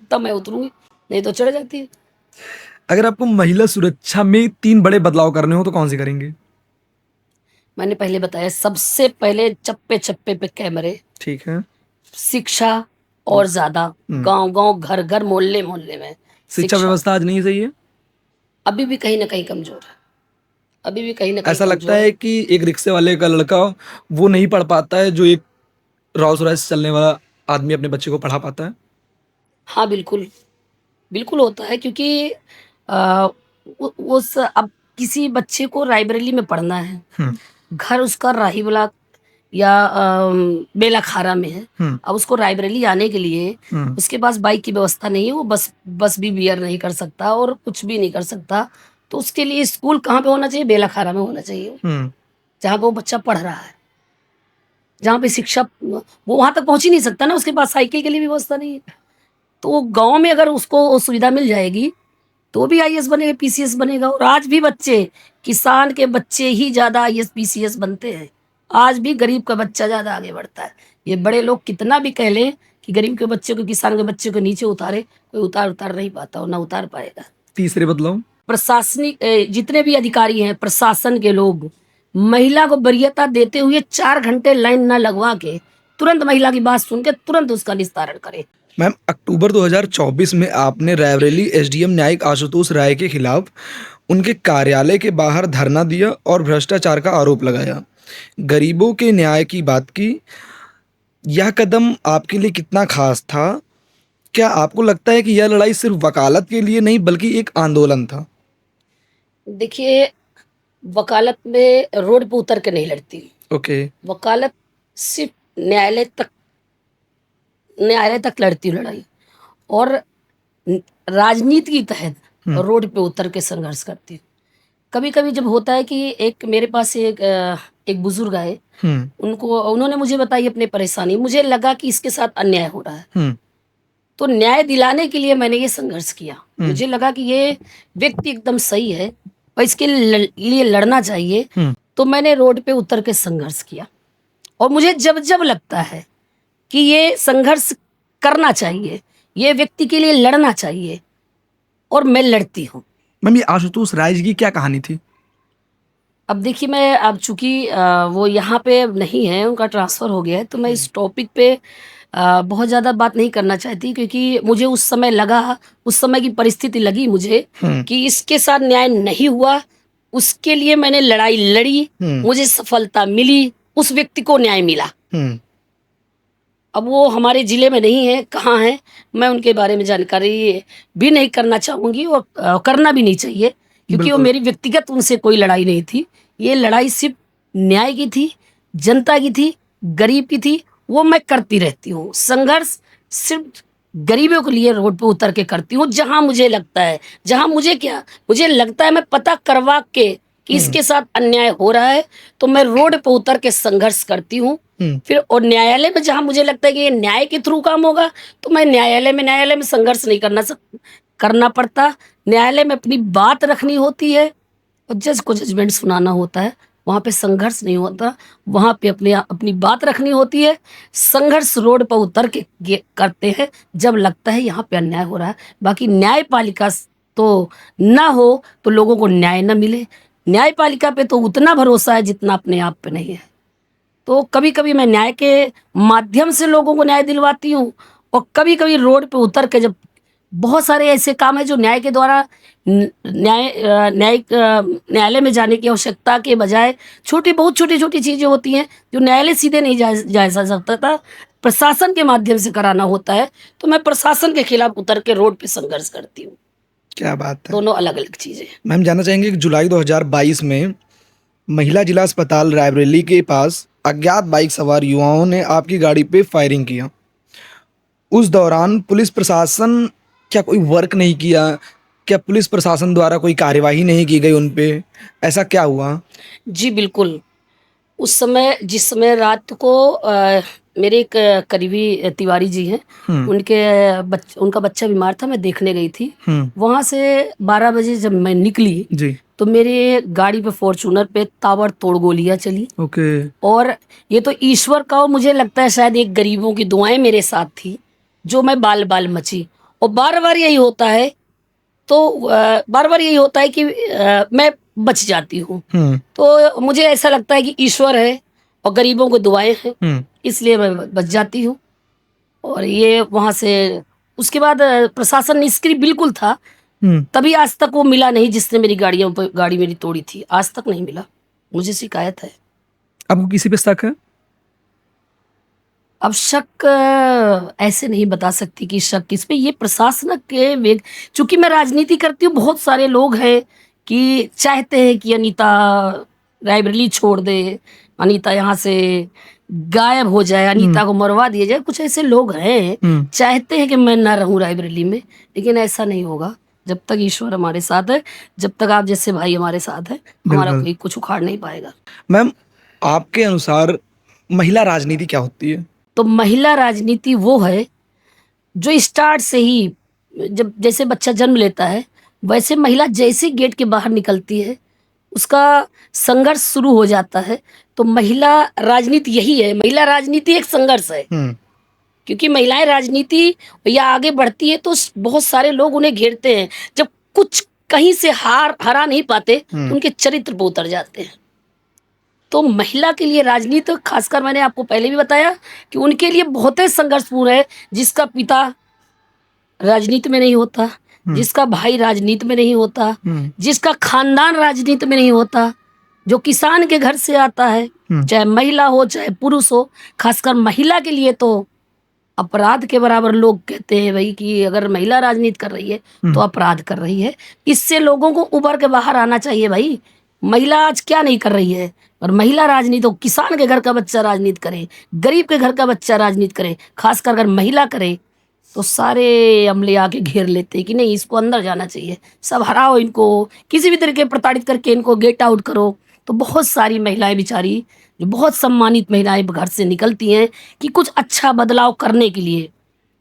तब मैं उतरूंगी, नहीं तो चढ़ जाती है। अगर आपको महिला सुरक्षा में 3 बड़े बदलाव करने हो तो कौन से करेंगे? मैंने पहले बताया, सबसे पहले चप्पे चप्पे पे कैमरे, ठीक है। शिक्षा और ज्यादा, गांव गांव, घर घर, मोहल्ले मोहल्ले में शिक्षा व्यवस्था आज नहीं सही है? अभी भी कहीं ना कहीं कमजोर है, अभी भी कहीं ना कहीं ऐसा लगता कमजोर है कि एक रिक्शे वाले का लड़का वो नहीं पढ़ पाता है जो एक रोल्स रॉयस चलने वाला आदमी अपने बच्चे को पढ़ा पाता है। हाँ, बिल्कुल बिल्कुल होता है, क्योंकि आ, अब किसी बच्चे को रायबरेली में पढ़ना है, घर उसका राहीबला या बेलाखारा में है। अब उसको रायबरेली आने के लिए उसके पास बाइक की व्यवस्था नहीं है, वो बस भी बियर नहीं कर सकता और कुछ भी नहीं कर सकता। तो उसके लिए स्कूल कहाँ पे होना चाहिए? बेलाखारा में होना चाहिए, जहाँ पे वो बच्चा पढ़ रहा है, जहाँ पे शिक्षा, वो वहां तक पहुंच ही नहीं सकता ना, उसके पास साइकिल के लिए भी व्यवस्था नहीं है। तो गांव में अगर उसको सुविधा मिल जाएगी तो भी आईएएस बनेगा, पीसीएस बनेगा। और आज भी बच्चे, किसान के बच्चे ही ज्यादा आईएएस पीसीएस बनते हैं। आज भी गरीब का बच्चा ज्यादा आगे बढ़ता है। ये बड़े लोग कितना भी कह लें, कि गरीब के बच्चे को, किसान के बच्चे को नीचे उतारे, कोई उतार नहीं पाता और ना उतार पाएगा। तीसरे बदलाव? प्रशासनिक जितने भी अधिकारी हैं, प्रशासन के लोग महिला को वरीयता देते हुए 4 घंटे लाइन ना लगवा के तुरंत महिला की बात सुन के तुरंत उसका निस्तारण करे। मैम, अक्टूबर 2024 में आपने रायबरेली एसडीएम न्यायिक आशुतोष राय के खिलाफ उनके कार्यालय के बाहर धरना दिया और भ्रष्टाचार का आरोप लगाया, गरीबों के न्याय की बात की। यह कदम आपके लिए कितना खास था? क्या आपको लगता है कि यह लड़ाई सिर्फ वकालत के लिए नहीं बल्कि एक आंदोलन था? देखिए, वकालत में रोड पे उतर के नहीं लड़ती। ओके। वकालत सिर्फ न्यायालय तक लड़ती हूँ लड़ाई, और राजनीति के तहत रोड पे उतर के संघर्ष करती हूँ। कभी कभी जब होता है कि एक मेरे पास एक बुजुर्ग आए, उन्होंने मुझे बताई अपनी परेशानी। मुझे लगा कि इसके साथ अन्याय हो रहा है, तो न्याय दिलाने के लिए मैंने ये संघर्ष किया। मुझे लगा कि ये व्यक्ति एकदम सही है और इसके लिए लड़ना चाहिए, तो मैंने रोड पे उतर के संघर्ष किया। और मुझे जब जब लगता है कि ये संघर्ष करना चाहिए, ये व्यक्ति के लिए लड़ना चाहिए, और मैं लड़ती हूँ। मैम, ये आशुतोष राय जी की क्या कहानी थी? अब देखिए, मैं अब चूंकि वो यहाँ पे नहीं है, उनका ट्रांसफ़र हो गया है, तो मैं इस टॉपिक पे बहुत ज़्यादा बात नहीं करना चाहती, क्योंकि मुझे उस समय लगा, उस समय की परिस्थिति लगी मुझे कि इसके साथ न्याय नहीं हुआ, उसके लिए मैंने लड़ाई लड़ी, मुझे सफलता मिली, उस व्यक्ति को न्याय मिला। अब वो हमारे ज़िले में नहीं है, कहाँ है, मैं उनके बारे में जानकारी भी नहीं करना चाहूँगी और करना भी नहीं चाहिए, क्योंकि वो मेरी व्यक्तिगत उनसे कोई लड़ाई नहीं थी। ये लड़ाई सिर्फ न्याय की थी, जनता की थी, गरीब की थी, वो मैं करती रहती हूँ। संघर्ष सिर्फ गरीबों के लिए रोड पे उतर के करती हूँ, जहाँ मुझे लगता है, मुझे लगता है मैं पता करवा के कि इसके साथ अन्याय हो रहा है, तो मैं रोड पे उतर के संघर्ष करती हूँ। फिर और न्यायालय में जहाँ मुझे लगता है कि ये न्याय के थ्रू काम होगा, तो मैं न्यायालय में संघर्ष नहीं करना पड़ता। न्यायालय में अपनी बात रखनी होती है और जज को जजमेंट सुनाना होता है, वहाँ पे संघर्ष नहीं होता, वहाँ पे अपनी बात रखनी होती है। संघर्ष रोड पर उतर के करते हैं जब लगता है यहाँ पे अन्याय हो रहा है। बाकी न्यायपालिका तो ना हो तो लोगों को न्याय न मिले। न्यायपालिका पे तो उतना भरोसा है जितना अपने आप पे नहीं है। तो कभी कभी मैं न्याय के माध्यम से लोगों को न्याय दिलवाती हूँ, और कभी कभी रोड पे उतर के, जब बहुत सारे ऐसे काम है जो न्याय के द्वारा न्यायालय में जाने की आवश्यकता के बजाय बहुत छोटी छोटी चीज़ें होती हैं जो न्यायालय सीधे नहीं जा सकता था, प्रशासन के माध्यम से कराना होता है, तो मैं प्रशासन के खिलाफ उतर के रोड पे संघर्ष करती हूँ। क्या बात है। दोनों अलग अलग चीज़ें। मैम, जानना चाहेंगे कि जुलाई 2022 में महिला जिला अस्पताल रायबरेली के पास अज्ञात बाइक सवार युवाओं ने आपकी गाड़ी पे फायरिंग किया। उस दौरान पुलिस प्रशासन क्या कोई वर्क नहीं किया? क्या पुलिस प्रशासन द्वारा कोई कार्यवाही नहीं की गई उन पे? ऐसा क्या हुआ? जी बिल्कुल। उस समय, जिस समय रात को मेरे एक करीबी तिवारी जी हैं, उनका बच्चा बीमार था, मैं देखने गई थी। वहाँ से 12 बजे जब मैं निकली जी, तो मेरे गाड़ी पे फॉर्चूनर पे ताबड़तोड़ गोलियां चली। ओके। और ये तो ईश्वर का, मुझे लगता है शायद एक गरीबों की दुआएं मेरे साथ थी, जो मैं बाल बाल मची। और बार बार यही होता है, तो बार बार यही होता है कि मैं बच जाती हूँ। तो मुझे ऐसा लगता है कि ईश्वर है और गरीबों को दुआएं हैं, इसलिए मैं बच जाती हूँ। और ये वहाँ से उसके बाद प्रशासन निष्क्रिय बिल्कुल था, तभी आज तक वो मिला नहीं जिसने मेरी गाड़ी मेरी तोड़ी थी, आज तक नहीं मिला। मुझे शिकायत है। आपको किसी पे शक है? अब शक ऐसे नहीं बता सकती कि शक किस पे, ये प्रशासन के चूंकि मैं राजनीति करती हूँ, बहुत सारे लोग हैं कि चाहते हैं कि अनीता रायबरेली छोड़ दे, अनीता यहाँ से गायब हो जाए, अनीता को मरवा दिया जाए। कुछ ऐसे लोग हैं चाहते हैं कि मैं ना रहूं रायबरेली में, लेकिन ऐसा नहीं होगा। जब तक ईश्वर हमारे साथ है, जब तक आप जैसे भाई हमारे साथ है, हमारा कोई कुछ उखाड़ नहीं पाएगा। मैम, आपके अनुसार महिला राजनीति क्या होती है? तो महिला राजनीति वो है जो स्टार्ट से ही, जब जैसे बच्चा जन्म लेता है, वैसे महिला जैसे गेट के बाहर निकलती है, उसका संघर्ष शुरू हो जाता है। तो महिला राजनीति यही है, महिला राजनीति एक संघर्ष है। क्योंकि महिलाएं राजनीति या आगे बढ़ती है तो बहुत सारे लोग उन्हें घेरते हैं। जब कुछ कहीं से हरा नहीं पाते तो उनके चरित्र पर उतर जाते हैं। तो महिला के लिए राजनीति, खासकर मैंने आपको पहले भी बताया कि उनके लिए बहुत ही संघर्षपूर्ण है। जिसका पिता राजनीति में नहीं होता, जिसका भाई राजनीति में नहीं होता, जिसका खानदान राजनीति में नहीं होता, जो किसान के घर से आता है, चाहे महिला हो चाहे पुरुष हो, खासकर महिला के लिए तो अपराध के बराबर लोग कहते हैं भाई कि अगर महिला राजनीति कर रही है तो अपराध कर रही है। इससे लोगों को उभर के बाहर आना चाहिए भाई। महिला आज क्या नहीं कर रही है, और महिला राजनीति तो किसान के घर का बच्चा राजनीति करे, गरीब के घर का बच्चा राजनीति करे, खासकर अगर महिला करे तो सारे अमले आके घेर लेते हैं कि नहीं इसको अंदर जाना चाहिए, सब हराओ इनको, किसी भी तरीके प्रताड़ित करके इनको गेट आउट करो। तो बहुत सारी महिलाएं बेचारी, जो बहुत सम्मानित महिलाएं घर से निकलती हैं कि कुछ अच्छा बदलाव करने के लिए,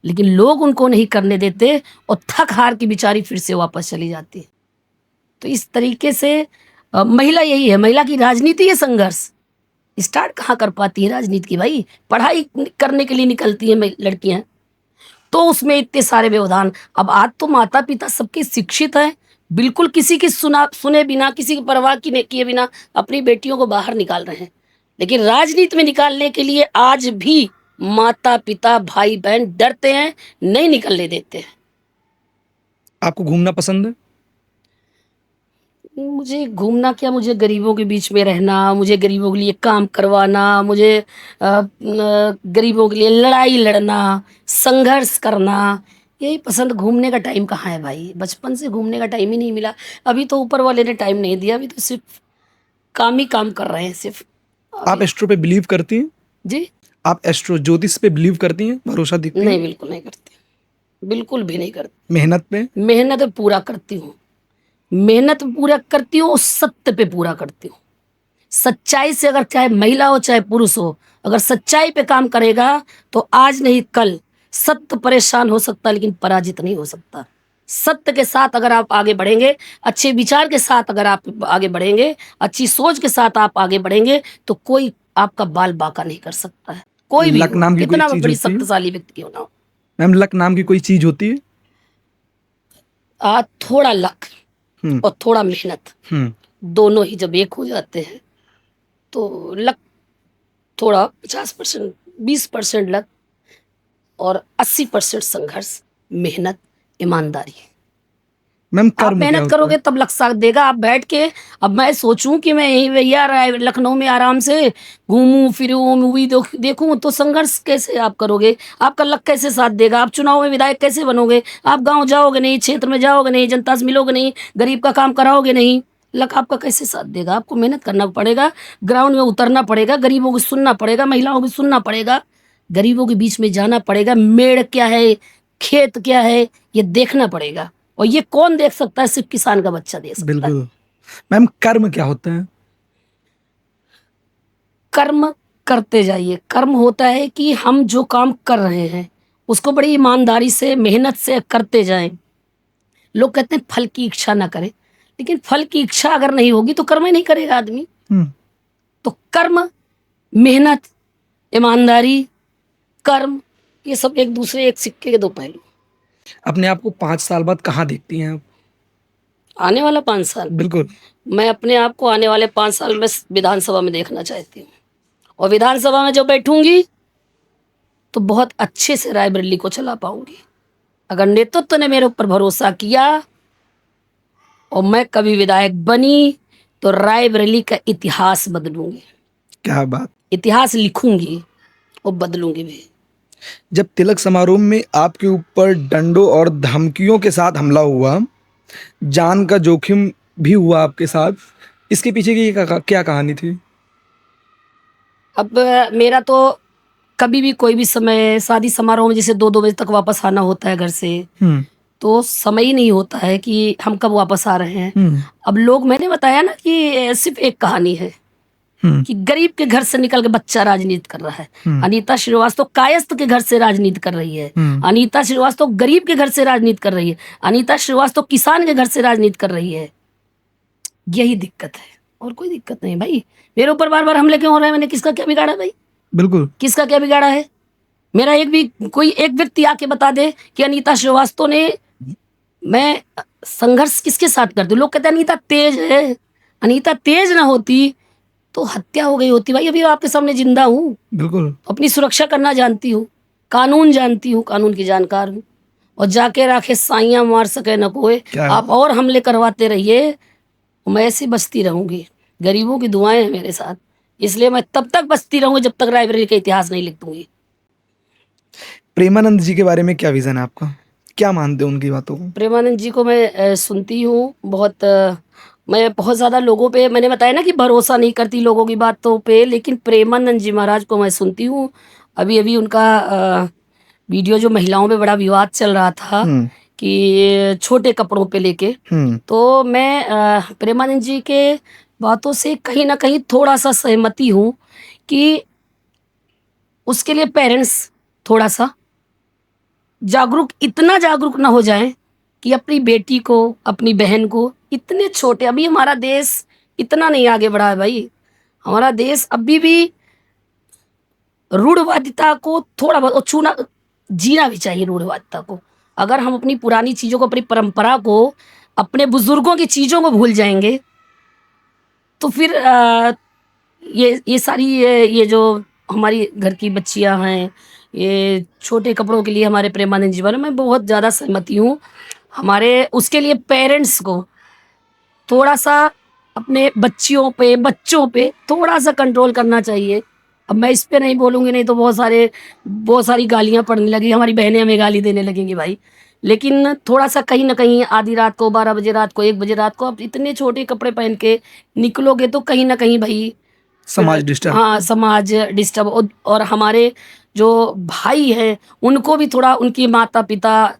लेकिन लोग उनको नहीं करने देते और थक हार की बेचारी फिर से वापस चली जाती है। तो इस तरीके से महिला यही है, महिला की राजनीति है संघर्ष। स्टार्ट कहाँ कर पाती है राजनीति की भाई, पढ़ाई करने के लिए निकलती है लड़कियां, तो उसमें इतने सारे व्यवधान। अब आज तो माता पिता सबके शिक्षित हैं, बिल्कुल किसी की सुने बिना, किसी की परवाह किए बिना अपनी बेटियों को बाहर निकाल रहे हैं। लेकिन राजनीति में निकालने के लिए आज भी माता पिता भाई बहन डरते हैं, नहीं निकलने देते हैं। आपको घूमना पसंद है? मुझे घूमना क्या, मुझे गरीबों के बीच में रहना, मुझे गरीबों के लिए काम करवाना, मुझे गरीबों के लिए लड़ाई लड़ना, संघर्ष करना, यही पसंद। घूमने का टाइम कहाँ है भाई, बचपन से घूमने का टाइम ही नहीं मिला। अभी तो ऊपर वाले ने टाइम नहीं दिया, अभी तो सिर्फ काम ही काम कर रहे हैं सिर्फ। आप एस्ट्रो पे बिलीव करती हैं? जी, आप एस्ट्रो ज्योतिष पे बिलीव करती हैं, भरोसा देती हैं? नहीं, बिल्कुल नहीं करती, बिल्कुल भी नहीं करती। मेहनत पे? मेहनत पूरा करती हूँ, मेहनत पूरा करती हूँ, सत्य पे पूरा करती हूँ। सच्चाई से, अगर चाहे महिला हो चाहे पुरुष हो, अगर सच्चाई पे काम करेगा तो आज नहीं कल सत्य परेशान हो सकता लेकिन पराजित नहीं हो सकता। सत्य के साथ अगर आप आगे बढ़ेंगे, अच्छे विचार के साथ अगर आप आगे बढ़ेंगे, अच्छी सोच के साथ आप आगे बढ़ेंगे तो कोई आपका बाल बांका नहीं कर सकता है। कोई भी लक नाम की कितना कोई चीज बड़ी होती है? शक्तिशाली व्यक्ति क्यों ना हो। मैम, लक नाम की कोई चीज होती है? थोड़ा लक और थोड़ा मेहनत, दोनों ही जब एक हो जाते हैं तो लक थोड़ा 50%, 20% लक और 80% संघर्ष, मेहनत, ईमानदारी। मैम, आप कर्म क्या मेहनत होता करोगे है? तब लक साथ देगा। आप बैठ के, अब मैं सोचूं कि मैं यही भैया लखनऊ में आराम से घूमूं फिरूं, मूवी देखूं, तो संघर्ष कैसे आप करोगे? आपका लक कैसे साथ देगा? आप चुनाव में विधायक कैसे बनोगे? आप गांव जाओगे नहीं, क्षेत्र में जाओगे नहीं, जनता से मिलोगे नहीं, गरीब का काम कराओगे नहीं, लक आपका कैसे साथ देगा? आपको मेहनत करना पड़ेगा, ग्राउंड में उतरना पड़ेगा, गरीबों को सुनना पड़ेगा, महिलाओं को सुनना पड़ेगा, गरीबों के बीच में जाना पड़ेगा, मेड़ क्या है, खेत क्या है, ये देखना पड़ेगा। और ये कौन देख सकता है? सिर्फ किसान का बच्चा देख सकता है। बिल्कुल। मैम, कर्म क्या होता है? कर्म करते जाइए। कर्म होता है कि हम जो काम कर रहे हैं उसको बड़ी ईमानदारी से, मेहनत से करते जाएं। लोग कहते हैं फल की इच्छा ना करें, लेकिन फल की इच्छा अगर नहीं होगी तो कर्म ही नहीं करेगा आदमी। तो कर्म, मेहनत, ईमानदारी, कर्म, ये सब एक दूसरे, एक सिक्के के दो पहलू। अपने आप को 5 साल बाद कहाँ देखती हैं आप? आने वाला 5 साल, बिल्कुल। मैं अपने आप को आने वाले 5 साल में विधानसभा में देखना चाहती हूँ। और विधानसभा में जब बैठूंगी तो बहुत अच्छे से रायबरेली को चला पाऊंगी। अगर नेतृत्व ने मेरे ऊपर भरोसा किया और मैं कभी विधायक बनी तो रायबरेली का इतिहास बदलूंगी। क्या बात! इतिहास लिखूंगी और बदलूंगी भी। जब तिलक समारोह में आपके ऊपर डंडों और धमकियों के साथ हमला हुआ, जान का जोखिम भी हुआ आपके साथ, इसके पीछे की क्या कहानी थी? अब मेरा तो कभी भी कोई भी समय, शादी समारोह में जैसे 2-2 बजे तक वापस आना होता है घर से, तो समय ही नहीं होता है कि हम कब वापस आ रहे हैं। अब लोग, मैंने बताया ना कि सिर्फ एक कहानी है कि गरीब के घर से निकल के बच्चा राजनीति कर रहा है। अनीता श्रीवास्तव कायस्थ के घर से राजनीति कर रही है। अनीता श्रीवास्तव गरीब के घर से राजनीति कर रही है। अनीता श्रीवास्तव किसान के घर से राजनीति कर रही है। यही दिक्कत है, और कोई दिक्कत नहीं भाई। मेरे ऊपर बार बार हमले क्यों हो रहे हैं? मैंने किसका क्या बिगाड़ा भाई? बिल्कुल। किसका क्या बिगाड़ा है? मेरा कोई एक व्यक्ति आके बता दे कि अनीता श्रीवास्तव ने, मैं संघर्ष किसके साथ करती हूँ। लोग कहते हैं अनीता तेज है, अनीता तेज ना होती तो हत्या हो गई होती। भाई अभी आपके सामने जिंदा हूँ, बिल्कुल। अपनी सुरक्षा करना जानती हूँ, कानून जानती हूँ, कानून की जानकार हूँ। और जाके राखे साइयां मार सके न कोई, आप और हमले करवाते रहिए, मैं ऐसी बचती रहूंगी। गरीबों की दुआएं हैं मेरे साथ, इसलिए मैं तब तक बचती रहूंगी जब तक रायबरेली का इतिहास नहीं लिख दूंगी। प्रेमानंद जी के बारे में क्या विजन है आपका, क्या मानते हो उनकी बातों को? प्रेमानंद जी को मैं सुनती हूँ बहुत। मैं बहुत ज़्यादा लोगों पे, मैंने बताया ना कि भरोसा नहीं करती लोगों की बातों पे, लेकिन प्रेमानंद जी महाराज को मैं सुनती हूँ। अभी अभी उनका वीडियो जो महिलाओं में बड़ा विवाद चल रहा था कि छोटे कपड़ों पे लेके, तो मैं प्रेमानंद जी के बातों से कहीं ना कहीं थोड़ा सा सहमति हूँ कि उसके लिए पेरेंट्स थोड़ा सा जागरूक, इतना जागरूक ना हो जाए कि अपनी बेटी को, अपनी बहन को, इतने छोटे, अभी हमारा देश इतना नहीं आगे बढ़ा है भाई। हमारा देश अभी भी रूढ़वादिता को थोड़ा बहुत छूना, जीना भी चाहिए रूढ़वादिता को। अगर हम अपनी पुरानी चीज़ों को, अपनी परंपरा को, अपने बुजुर्गों की चीज़ों को भूल जाएंगे तो फिर ये सारी ये जो हमारी घर की बच्चियां हैं, ये छोटे कपड़ों के लिए हमारे प्रेमानंद जी, मैं बहुत ज़्यादा सहमति हूँ। हमारे उसके लिए पेरेंट्स को थोड़ा सा अपने बच्चों पे थोड़ा सा कंट्रोल करना चाहिए। अब मैं इस पे नहीं बोलूँगी, नहीं तो बहुत सारी गालियाँ पड़ने लगी, हमारी बहनें हमें गाली देने लगेंगी भाई। लेकिन थोड़ा सा कहीं ना कहीं आधी रात को, 12 बजे रात को, 1 बजे रात को आप इतने छोटे कपड़े पहन के निकलोगे तो कहीं ना कहीं भाई समाज डिस्टर्ब। हाँ, समाज डिस्टर्ब। और हमारे जो भाई हैं उनको भी थोड़ा, उनके माता पिता,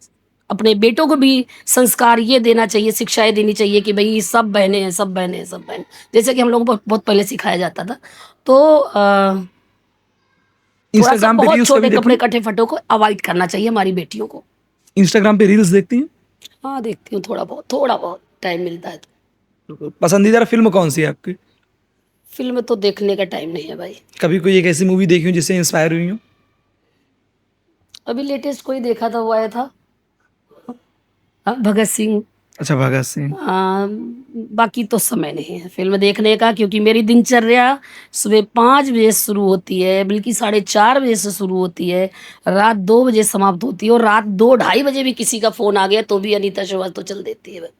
अपने बेटों को भी संस्कार ये देना चाहिए, शिक्षाएं देनी चाहिए कि भाई सब बहनें हैं, सब बहनें हैं, सब बहन, जैसे कि हम लोगों को बहुत पहले सिखाया जाता था। तो थोड़ा सा इंस्टाग्राम पे बहुत रील्स छोटे कभी कपड़े देखती कटे फटों को अवॉइड करना चाहिए हमारी बेटियों को। हैं? इंस्टाग्राम पे रील्स देखती हैं? हाँ, देखती हूँ, थोड़ा बहुत टाइम मिलता है तो। पसंदीदा फिल्म कौन सी है आपकी? फिल्म तो देखने का टाइम नहीं है भाई। कभी कोई एक ऐसी मूवी देखी हो जिससे इंस्पायर हुई हो? अभी लेटेस्ट कोई देखा था, वो आया था भगत सिंह। अच्छा, भगत सिंह। बाकी तो समय नहीं है फिल्म देखने का, क्योंकि मेरी दिनचर्या सुबह 5 बजे शुरू होती है, बल्कि 4:30 बजे से शुरू होती है, रात 2 बजे समाप्त होती है। और रात 2-2:30 बजे भी किसी का फोन आ गया तो भी अनीता श्रीवास्तव तो चल देती है।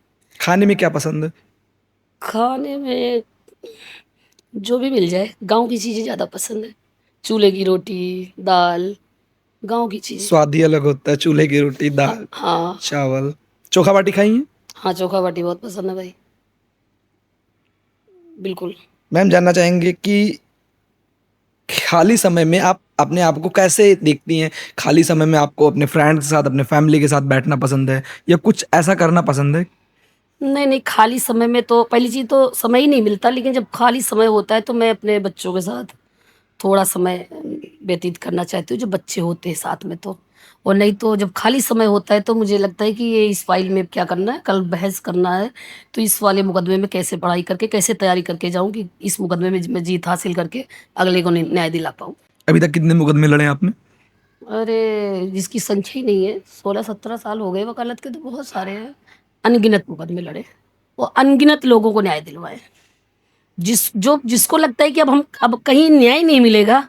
खाने में क्या पसंद है? खाने में जो भी मिल जाए, गांव की चीज़ें ज़्यादा पसंद है। चूल्हे की रोटी, दाल, गांव की चीज़ें। स्वाद ही अलग होता है, चूल्हे की रोटी, दाल, हाँ चावल। चोखा बाटी खाई है? हाँ, चोखा बाटी बहुत पसंद है भाई, बिल्कुल। मैम, जानना चाहेंगे कि खाली समय में आप अपने आप को कैसे देखती हैं? खाली समय में आपको अपने फ्रेंड्स के साथ, अपने फैमिली के साथ बैठना पसंद है या कुछ ऐसा करना पसंद है? नहीं, खाली समय में तो पहली चीज़ तो समय ही नहीं मिलता, लेकिन जब खाली समय होता है तो मैं अपने बच्चों के साथ थोड़ा समय व्यतीत करना चाहती हूँ, जब बच्चे होते हैं साथ में तो। और नहीं तो जब खाली समय होता है तो मुझे लगता है कि ये इस फाइल में क्या करना है, कल बहस करना है, तो इस वाले मुकदमे में कैसे पढ़ाई करके, कैसे तैयारी करके जाऊँ कि इस मुकदमे में मैं जीत हासिल करके अगले को न्याय दिला पाऊँ। अभी तक कितने मुकदमे लड़े आपने? अरे, जिसकी संख्या ही नहीं है, 16-17 साल हो गए वकालत के, तो बहुत सारे हैं। अनगिनत मुकदमे लड़े, वो अनगिनत लोगों को न्याय दिलवाए। जिसको लगता है कि अब कहीं न्याय नहीं मिलेगा,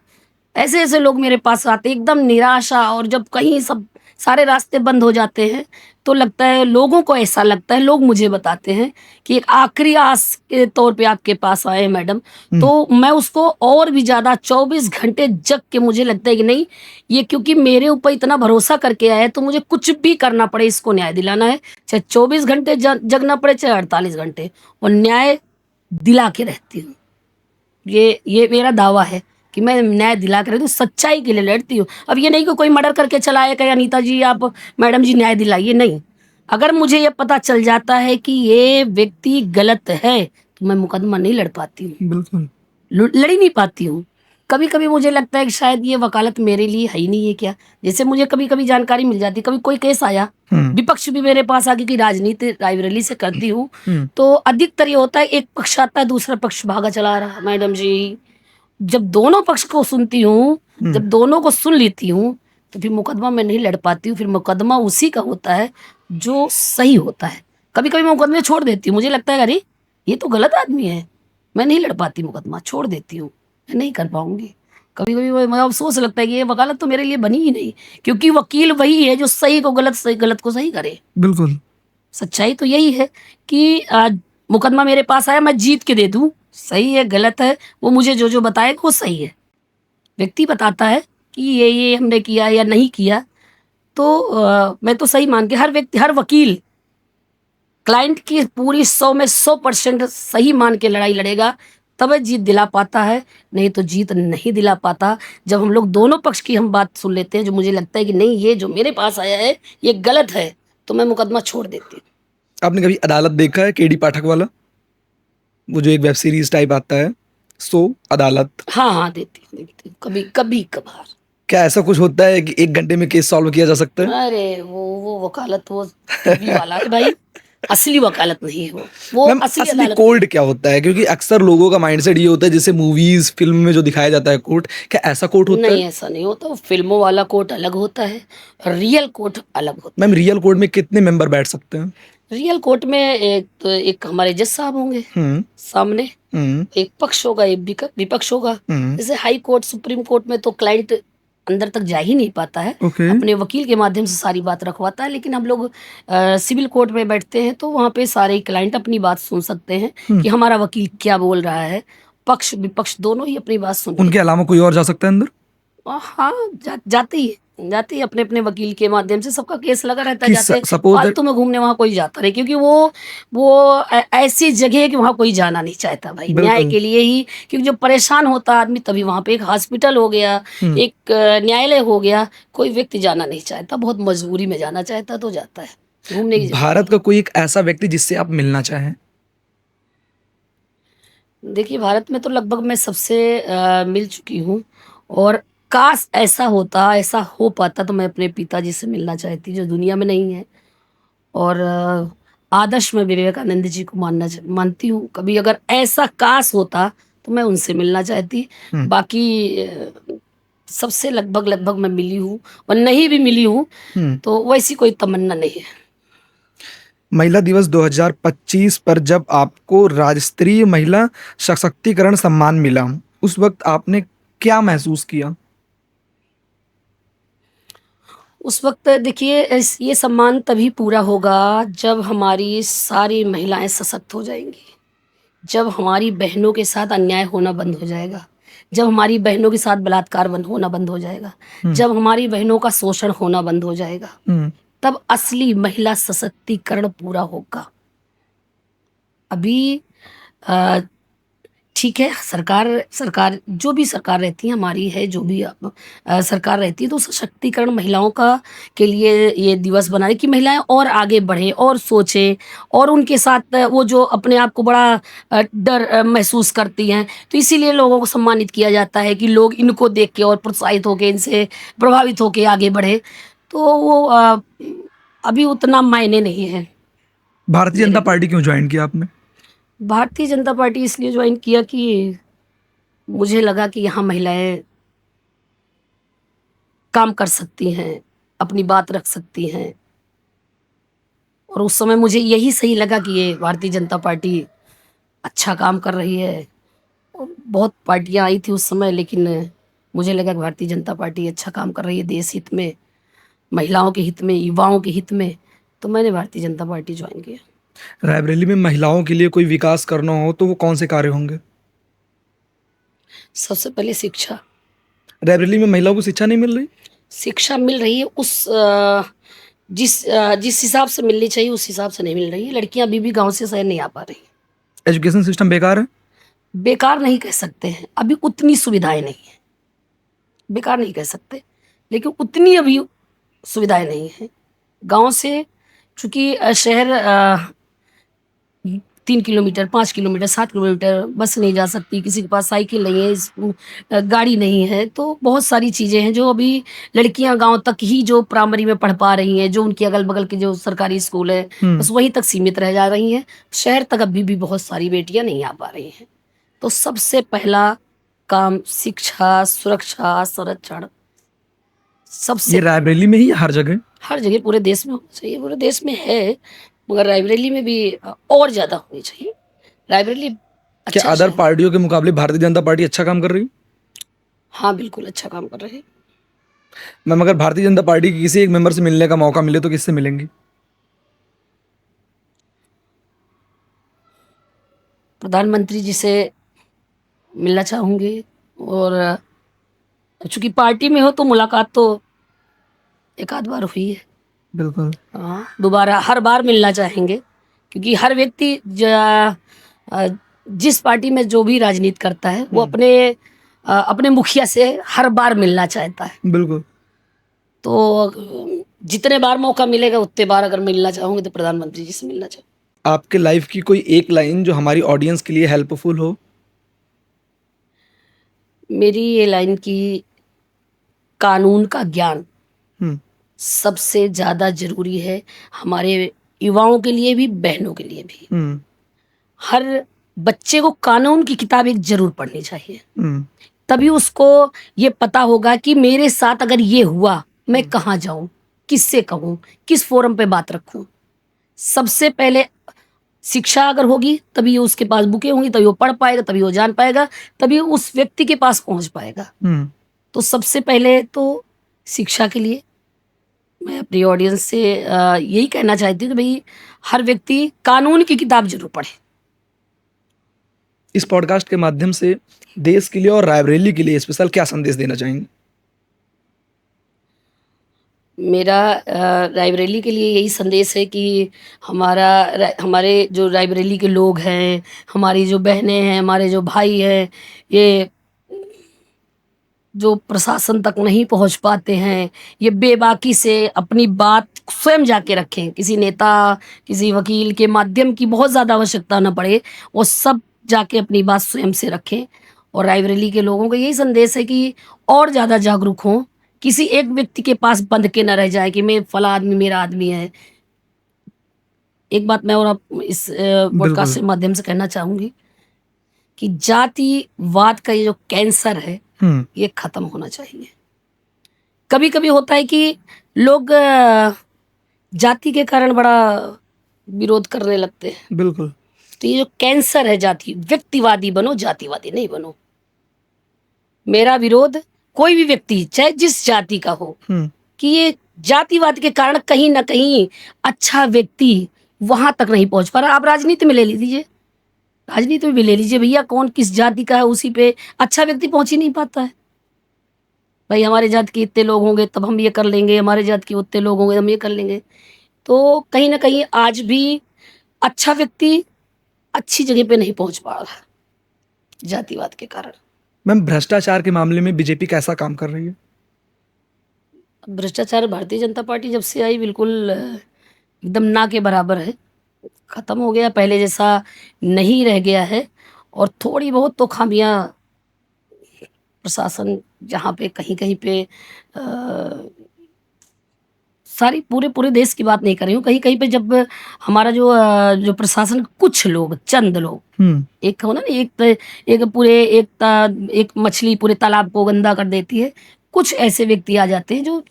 ऐसे ऐसे लोग मेरे पास आते हैं एकदम निराशा। और जब कहीं सब सारे रास्ते बंद हो जाते हैं तो लगता है, लोगों को ऐसा लगता है, लोग मुझे बताते हैं कि एक आखिरी आस के तौर पे आपके पास आए हैं मैडम। तो मैं उसको और भी ज़्यादा 24 घंटे जग के, मुझे लगता है कि नहीं, ये क्योंकि मेरे ऊपर इतना भरोसा करके आया है तो मुझे कुछ भी करना पड़े, इसको न्याय दिलाना है। चाहे 24 घंटे जगना पड़े, चाहे 48 घंटे, और न्याय दिला के रहती हूँ। ये मेरा दावा है कि मैं न्याय दिला कर रहती हूँ, सच्चाई के लिए लड़ती हूँ। अब ये नहीं कि कोई मर्डर करके चला आए, कहे अनीता जी, आप मैडम जी न्याय दिलाइए, नहीं। अगर मुझे ये पता चल जाता है कि ये व्यक्ति गलत है तो मैं मुकदमा नहीं लड़ पाती हूँ, बिल्कुल। लड़ ही नहीं पाती हूँ। कभी कभी मुझे लगता है कि शायद ये वकालत मेरे लिए है ही नहीं है क्या। जैसे मुझे कभी कभी जानकारी मिल जाती, कभी कोई केस आया, विपक्ष भी मेरे पास आके कि राजनीति रायबरेली से करती हूँ, तो अधिकतर ये होता है, एक पक्ष आता है, दूसरा पक्ष भागा चला रहा। मैडम जी, जब दोनों पक्ष को सुनती हूँ, जब दोनों को सुन लेती हूँ, तो फिर मुकदमा मैं नहीं लड़ पाती हूँ। फिर मुकदमा उसी का होता है जो सही होता है। कभी कभी मैं मुकदमे छोड़ देती हूँ, मुझे लगता है अरे ये तो गलत आदमी है, मैं नहीं लड़ पाती मुकदमा, छोड़ देती हूँ, मैं नहीं कर पाऊंगी। कभी कभी मुझे अफसोस लगता है कि ये वकालत तो मेरे लिए बनी ही नहीं, क्योंकि वकील वही है जो सही को गलत, सही गलत को सही करे। बिल्कुल। सच्चाई तो यही है कि मुकदमा मेरे पास आया, मैं जीत के दे दूं, सही है गलत है वो मुझे जो जो बताएगा वो सही है। व्यक्ति बताता है कि ये हमने किया या नहीं किया, तो मैं तो सही मान के, हर व्यक्ति, हर वकील क्लाइंट की पूरी 100 में 100% सही मान के लड़ाई लड़ेगा, तब जीत दिला पाता है, नहीं तो जीत नहीं दिला पाता। जब हम लोग दोनों पक्ष की हम बात सुन लेते हैं, जो मुझे लगता है कि नहीं ये जो मेरे पास आया है ये गलत है, तो मैं मुकदमा छोड़ देती हूँ। आपने कभी अदालत देखा है, केडी पाठक वाला, वो जो एक वेब सीरीज टाइप आता है, सो अदालत? हाँ हाँ, देखती हूँ कभी कभी कभार। क्या ऐसा कुछ होता है कि 1 घंटे में केस सॉल्व किया जा सकता है? अरे वो वकालत वो टीवी वाला है भाई, असली वकालत नहीं है वो मैम, असली असली अदालत कोर्ट क्या होता है? क्योंकि अक्सर लोगों का माइंडसेट ये होता है, जैसे मूवीज फिल्म में जो दिखाया जाता है कोर्ट, क्या ऐसा कोर्ट होता नहीं, है? ऐसा नहीं होता। वो फिल्मों वाला कोर्ट अलग होता है, रियल कोर्ट अलग होता मैम, रियल कोर्ट में कितने मेंबर बैठ सकते हैं? है। रियल कोर्ट में एक हमारे जज साहब होंगे हम्म। सामने, हम्म। एक पक्ष होगा, एक विपक्ष होगा। हम्म। जैसे हाई कोर्ट, सुप्रीम कोर्ट में तो क्लाइंट अंदर तक जा ही नहीं पाता है, ओके। अपने वकील के माध्यम से सारी बात रखवाता है। लेकिन हम लोग सिविल कोर्ट में बैठते हैं तो वहाँ पे सारे क्लाइंट अपनी बात सुन सकते हैं कि हमारा वकील क्या बोल रहा है। पक्ष विपक्ष दोनों ही अपनी बात सुनते उनके अलावा कोई और जा सकता है अंदर? हैं। हाँ, जाती है अपने अपने वकील के माध्यम से, सबका केस लगा रहता है। कि जाते सपोज फालतू में घूमने वहाँ कोई जाता नहीं, क्योंकि वो ऐसी जगह है कि वहाँ कोई जाना नहीं चाहता भाई, न्याय बिल्कुल। के लिए ही। क्योंकि जब परेशान होता आदमी, तभी वहाँ पे एक हॉस्पिटल हो गया, एक न्यायालय हो गया, कोई व्यक्ति जाना नहीं चाहता, बहुत मजबूरी में जाना चाहता तो जाता है, घूमने की जगह भारत नहीं का है। कोई एक ऐसा व्यक्ति जिससे आप मिलना चाहें? देखिए, भारत में तो लगभग मैं सबसे मिल चुकी हूँ, और काश ऐसा होता, ऐसा हो पाता तो मैं अपने पिताजी से मिलना चाहती, जो दुनिया में नहीं है। और आदर्श में विवेकानंद जी को मानती हूँ। कभी अगर ऐसा काश होता तो मैं उनसे मिलना चाहती। बाकी सबसे लगभग लगभग मैं मिली हूँ, और नहीं भी मिली हूँ तो वैसी कोई तमन्ना नहीं है। महिला दिवस 2025 पर जब आपको राष्ट्रीय महिला सशक्तिकरण सम्मान मिला, उस वक्त आपने क्या महसूस किया? उस वक्त देखिए, ये सम्मान तभी पूरा होगा जब हमारी सारी महिलाएं सशक्त हो जाएंगी, जब हमारी बहनों के साथ अन्याय होना बंद हो जाएगा, जब हमारी बहनों के साथ बलात्कार बंद होना बंद हो जाएगा, जब हमारी बहनों का शोषण होना बंद हो जाएगा, तब असली महिला सशक्तिकरण पूरा होगा। अभी ठीक है, सरकार जो भी सरकार रहती है हमारी, है जो भी सरकार रहती है, तो सशक्तिकरण महिलाओं का के लिए ये दिवस बना है कि महिलाएं और आगे बढ़ें और सोचें, और उनके साथ वो जो अपने आप को बड़ा डर महसूस करती हैं, तो इसीलिए लोगों को सम्मानित किया जाता है कि लोग इनको देख के और प्रोत्साहित होकर, इनसे प्रभावित होकर आगे बढ़े। तो वो अभी उतना मायने नहीं है। भारतीय जनता पार्टी क्यों ज्वाइन किया आपने? भारतीय जनता पार्टी इसलिए ज्वाइन किया कि मुझे लगा कि यहाँ महिलाएं काम कर सकती हैं, अपनी बात रख सकती हैं, और उस समय मुझे यही सही लगा कि ये भारतीय जनता पार्टी अच्छा काम कर रही है। और बहुत पार्टियां आई थी उस समय, लेकिन मुझे लगा कि भारतीय जनता पार्टी अच्छा काम कर रही है देश हित में, महिलाओं के हित में, युवाओं के हित में, तो मैंने भारतीय जनता पार्टी ज्वाइन किया। रायबरेली में महिलाओं के लिए कोई विकास करना हो तो वो कौन से कार्य होंगे? सबसे पहले शिक्षा। रायबरेली में महिलाओं को शिक्षा नहीं मिल रही? शिक्षा मिल रही है, उस जिस हिसाब से मिलनी चाहिए उस हिसाब से नहीं मिल रही है। लड़कियां अभी भी गांव से शहर नहीं आ पा रही। एजुकेशन सिस्टम बेकार है? बेकार नहीं कह सकते हैं, अभी उतनी सुविधाएं नहीं है। बेकार नहीं कह सकते, लेकिन उतनी अभी सुविधाएं नहीं है। गांव से चूंकि शहर 3 किलोमीटर, 5 किलोमीटर, 7 किलोमीटर बस नहीं जा सकती, किसी के पास साइकिल नहीं है, गाड़ी नहीं है, तो बहुत सारी चीज़ें हैं जो अभी लड़कियां गांव तक ही जो प्राइमरी में पढ़ पा रही हैं, जो उनके अगल बगल के जो सरकारी स्कूल है बस वहीं तक सीमित रह जा रही हैं। शहर तक अभी भी बहुत सारी बेटियां नहीं आ पा रही हैं। तो सबसे पहला काम शिक्षा, सुरक्षा, संरक्षण, सबसे ये रायबरेली में ही या हर जगह? हर जगह पूरे देश में होना चाहिए, पूरे देश में है, मगर रायबरेली में भी और ज़्यादा होनी चाहिए। रायबरेली क्या अच्छा अदर शहर, पार्टियों के मुकाबले भारतीय जनता पार्टी अच्छा काम कर रही है? हाँ बिल्कुल अच्छा काम कर रहे हैं। मैम, अगर भारतीय जनता पार्टी के किसी एक मेंबर से मिलने का मौका मिले तो किससे मिलेंगी? प्रधानमंत्री जी से मिलना चाहूँगी, और चूंकि पार्टी में हो तो मुलाकात तो एक आध बार हुई है। बिल्कुल। हाँ, दोबारा हर बार मिलना चाहेंगे, क्योंकि हर व्यक्ति जिस पार्टी में जो भी राजनीति करता है वो अपने मुखिया से हर बार मिलना चाहता है। बिल्कुल। तो जितने बार मौका मिलेगा उतने बार अगर मिलना चाहूँगी तो प्रधानमंत्री जी से मिलना चाहूँगी। आपके लाइफ की कोई एक लाइन जो हमारी ऑडियंस के लिए हेल्पफुल हो? मेरी ये लाइन की, कानून का ज्ञान हम्म। सबसे ज़्यादा जरूरी है, हमारे युवाओं के लिए भी, बहनों के लिए भी। हम्म। हर बच्चे को कानून की किताब एक जरूर पढ़नी चाहिए, हम्म। तभी उसको ये पता होगा कि मेरे साथ अगर ये हुआ मैं कहाँ जाऊं, किससे कहूं, किस फोरम पे बात रखूं। सबसे पहले शिक्षा अगर होगी तभी उसके पास बुकें होंगी, तभी वो पढ़ पाएगा, तभी वो जान पाएगा, तभी उस व्यक्ति के पास पहुंच पाएगा। हम्म। तो सबसे पहले तो शिक्षा के लिए मैं अपनी ऑडियंस से यही कहना चाहती हूँ कि भाई हर व्यक्ति कानून की किताब जरूर पढ़े। इस पॉडकास्ट के माध्यम से देश के लिए और रायबरेली के लिए स्पेशल क्या संदेश देना चाहेंगे? मेरा रायबरेली के लिए यही संदेश है कि हमारे जो रायबरेली के लोग हैं, हमारी जो बहनें हैं, हमारे जो भाई हैं, ये जो प्रशासन तक नहीं पहुंच पाते हैं, ये बेबाकी से अपनी बात स्वयं जाके रखें, किसी नेता, किसी वकील के माध्यम की बहुत ज़्यादा आवश्यकता न पड़े, वो सब जाके अपनी बात स्वयं से रखें। और रायबरेली के लोगों का यही संदेश है कि और ज़्यादा जागरूक हों, किसी एक व्यक्ति के पास बंध के न रह जाए कि मैं फला आदमी मेरा आदमी है। एक बात मैं और आप इस पॉडकास्ट बिल्कुल। के माध्यम से कहना चाहूँगी कि जातिवाद का ये जो कैंसर है, हम्म। ये खत्म होना चाहिए। कभी कभी होता है कि लोग जाति के कारण बड़ा विरोध करने लगते हैं। बिल्कुल। तो ये जो कैंसर है जाति, व्यक्तिवादी बनो, जातिवादी नहीं बनो। मेरा विरोध कोई भी व्यक्ति चाहे जिस जाति का हो, हम्म। कि ये जातिवाद के कारण कहीं ना कहीं अच्छा व्यक्ति वहां तक नहीं पहुंच पा रहा। आप राजनीति में ले लीजिए, राजनीति में भी ले लीजिए भैया, कौन किस जाति का है उसी पे अच्छा व्यक्ति पहुंच ही नहीं पाता है। भाई हमारे जात के इतने लोग होंगे तब हम ये कर लेंगे, हमारे जात के उतने लोग होंगे हम ये कर लेंगे। तो कहीं ना कहीं आज भी अच्छा व्यक्ति अच्छी जगह पे नहीं पहुंच पा रहा जातिवाद के कारण। मैम, भ्रष्टाचार के मामले में बीजेपी कैसा काम कर रही है? भ्रष्टाचार भारतीय जनता पार्टी जब से आई बिल्कुल एकदम ना के बराबर है, खत्म हो गया, पहले जैसा नहीं रह गया है। और थोड़ी बहुत तो खामियां प्रशासन जहाँ पे कहीं कहीं पे सारी पूरे पूरे देश की बात नहीं कर रही हूँ, कहीं कहीं पे जब हमारा जो प्रशासन कुछ लोग, चंद लोग, एक हो ना, एक पूरे एक मछली पूरे तालाब को गंदा कर देती है। कुछ ऐसे व्यक्ति आ जाते हैं जो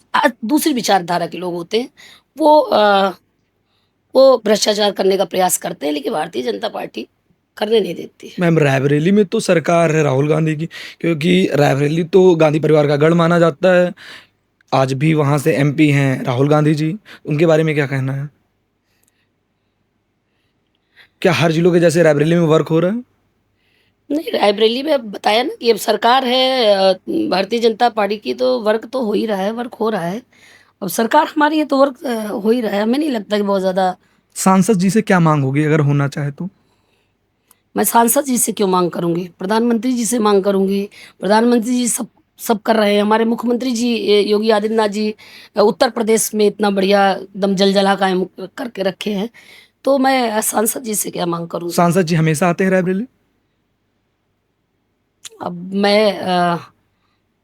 दूसरी विचारधारा के लोग होते हैं, वो भ्रष्टाचार करने का प्रयास करते हैं, लेकिन भारतीय जनता पार्टी करने नहीं देती है। मैम, रायबरेली में तो सरकार है राहुल गांधी की, क्योंकि रायबरेली तो गांधी परिवार का गढ़ माना जाता है। आज भी वहां से एमपी हैं राहुल गांधी जी, उनके बारे में क्या कहना है? क्या हर जिलों के जैसे रायबरेली में वर्क हो रहा है? नहीं, रायबरेली में अब बताया ना कि अब सरकार है भारतीय जनता पार्टी की, तो वर्क तो हो ही रहा है, वर्क हो रहा है। अब सरकार हमारी है तो वर्क हो ही रहा है। हमें नहीं लगता कि बहुत ज़्यादा। सांसद जी से क्या मांग होगी अगर होना चाहे तो? मैं सांसद जी से क्यों मांग करूंगी, प्रधानमंत्री जी से मांग करूंगी। प्रधानमंत्री जी सब सब कर रहे हैं। हमारे मुख्यमंत्री जी योगी आदित्यनाथ जी उत्तर प्रदेश में इतना बढ़िया एकदम जलजला कायम करके रखे हैं, तो मैं सांसद जी से क्या मांग करूंगी। सांसद जी हमेशा आते हैं रायबरेली? अब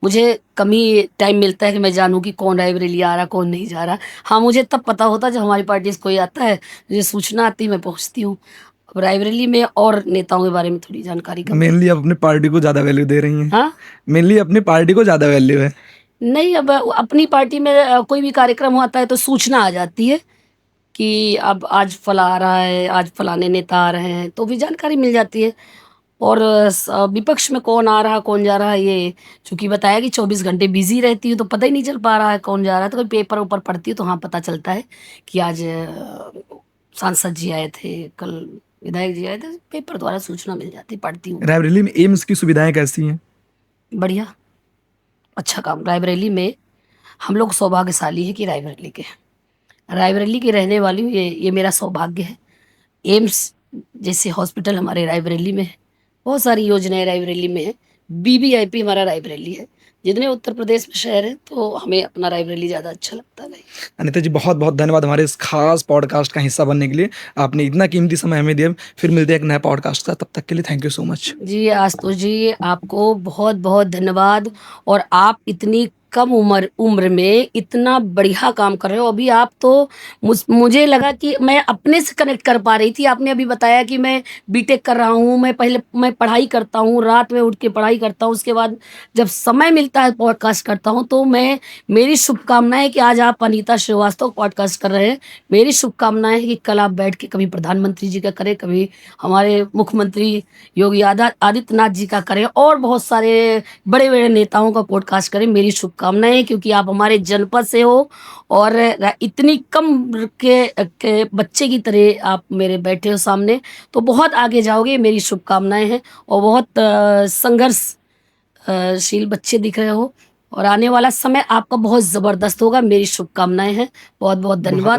मुझे कम ही टाइम मिलता है कि मैं जानूं कि कौन रायबरेली आ रहा, कौन नहीं जा रहा। हाँ, मुझे तब पता होता है जब हमारी पार्टी से कोई आता है, मुझे सूचना आती है, मैं पहुंचती हूँ। अब रायबरेली में और नेताओं के बारे में थोड़ी जानकारी कम है। मेनली आप अपनी पार्टी को ज्यादा वैल्यू दे रही हैं। हाँ, मेनली अपनी पार्टी को ज्यादा वैल्यू है। नहीं, अब अपनी पार्टी में कोई भी कार्यक्रम होता है तो सूचना आ जाती है कि अब आज फला आ रहा है, आज फलाने नेता आ रहे हैं, तो भी जानकारी मिल जाती है। और विपक्ष में कौन आ रहा कौन जा रहा है, ये चूंकि बताया कि 24 घंटे बिजी रहती हूँ तो पता ही नहीं चल पा रहा है कौन जा रहा है। तो कोई पेपर ऊपर पढ़ती हूँ तो हाँ पता चलता है कि आज सांसद जी आए थे, कल विधायक जी आए थे, पेपर द्वारा सूचना मिल जाती, पढ़ती हूँ। रायबरेली में एम्स की सुविधाएं कैसी हैं? बढ़िया, अच्छा काम। रायबरेली में हम लोग सौभाग्यशाली है कि रायबरेली के हैं। रायबरेली की रहने वाली हूँ, ये मेरा सौभाग्य है। एम्स जैसे हॉस्पिटल हमारे रायबरेली में है, बहुत सारी योजनाएं रायबरेली में है। बीबीआईपी हमारा रायबरेली है। जितने उत्तर प्रदेश में शहर है तो हमें अपना रायबरेली ज़्यादा अच्छा लगता है। अनीता जी, बहुत बहुत धन्यवाद हमारे इस खास पॉडकास्ट का हिस्सा बनने के लिए। आपने इतना कीमती समय हमें दिया। फिर मिलते हैं एक नया पॉडकास्ट का, तब तक के लिए थैंक यू सो मच। जी आशुतोष जी, आपको बहुत बहुत धन्यवाद। और आप इतनी कम उम्र में इतना बढ़िया काम कर रहे हो। अभी आप तो मुझे लगा कि मैं अपने से कनेक्ट कर पा रही थी। आपने अभी बताया कि मैं बीटेक कर रहा हूँ, मैं पढ़ाई करता हूँ, रात में उठ के पढ़ाई करता हूँ, उसके बाद जब समय मिलता है पॉडकास्ट करता हूँ। तो मेरी शुभकामनाएं है कि आज आप अनीता श्रीवास्तव पॉडकास्ट कर रहे हैं। मेरी शुभकामनाएं है कि कल आप बैठ के कभी प्रधानमंत्री जी का करें, कभी हमारे मुख्यमंत्री योगी आदित्यनाथ जी का करें, और बहुत सारे बड़े बड़े नेताओं का पॉडकास्ट करें। मेरी शुभकामनाएं हैं, क्योंकि आप हमारे जनपद से हो और इतनी कम उम्र के बच्चे की तरह आप मेरे बैठे हो सामने, तो बहुत आगे जाओगे, मेरी शुभकामनाएं हैं। और बहुत संघर्षशील बच्चे दिख रहे हो और आने वाला समय आपका बहुत ज़बरदस्त होगा। मेरी शुभकामनाएं हैं। बहुत बहुत धन्यवाद।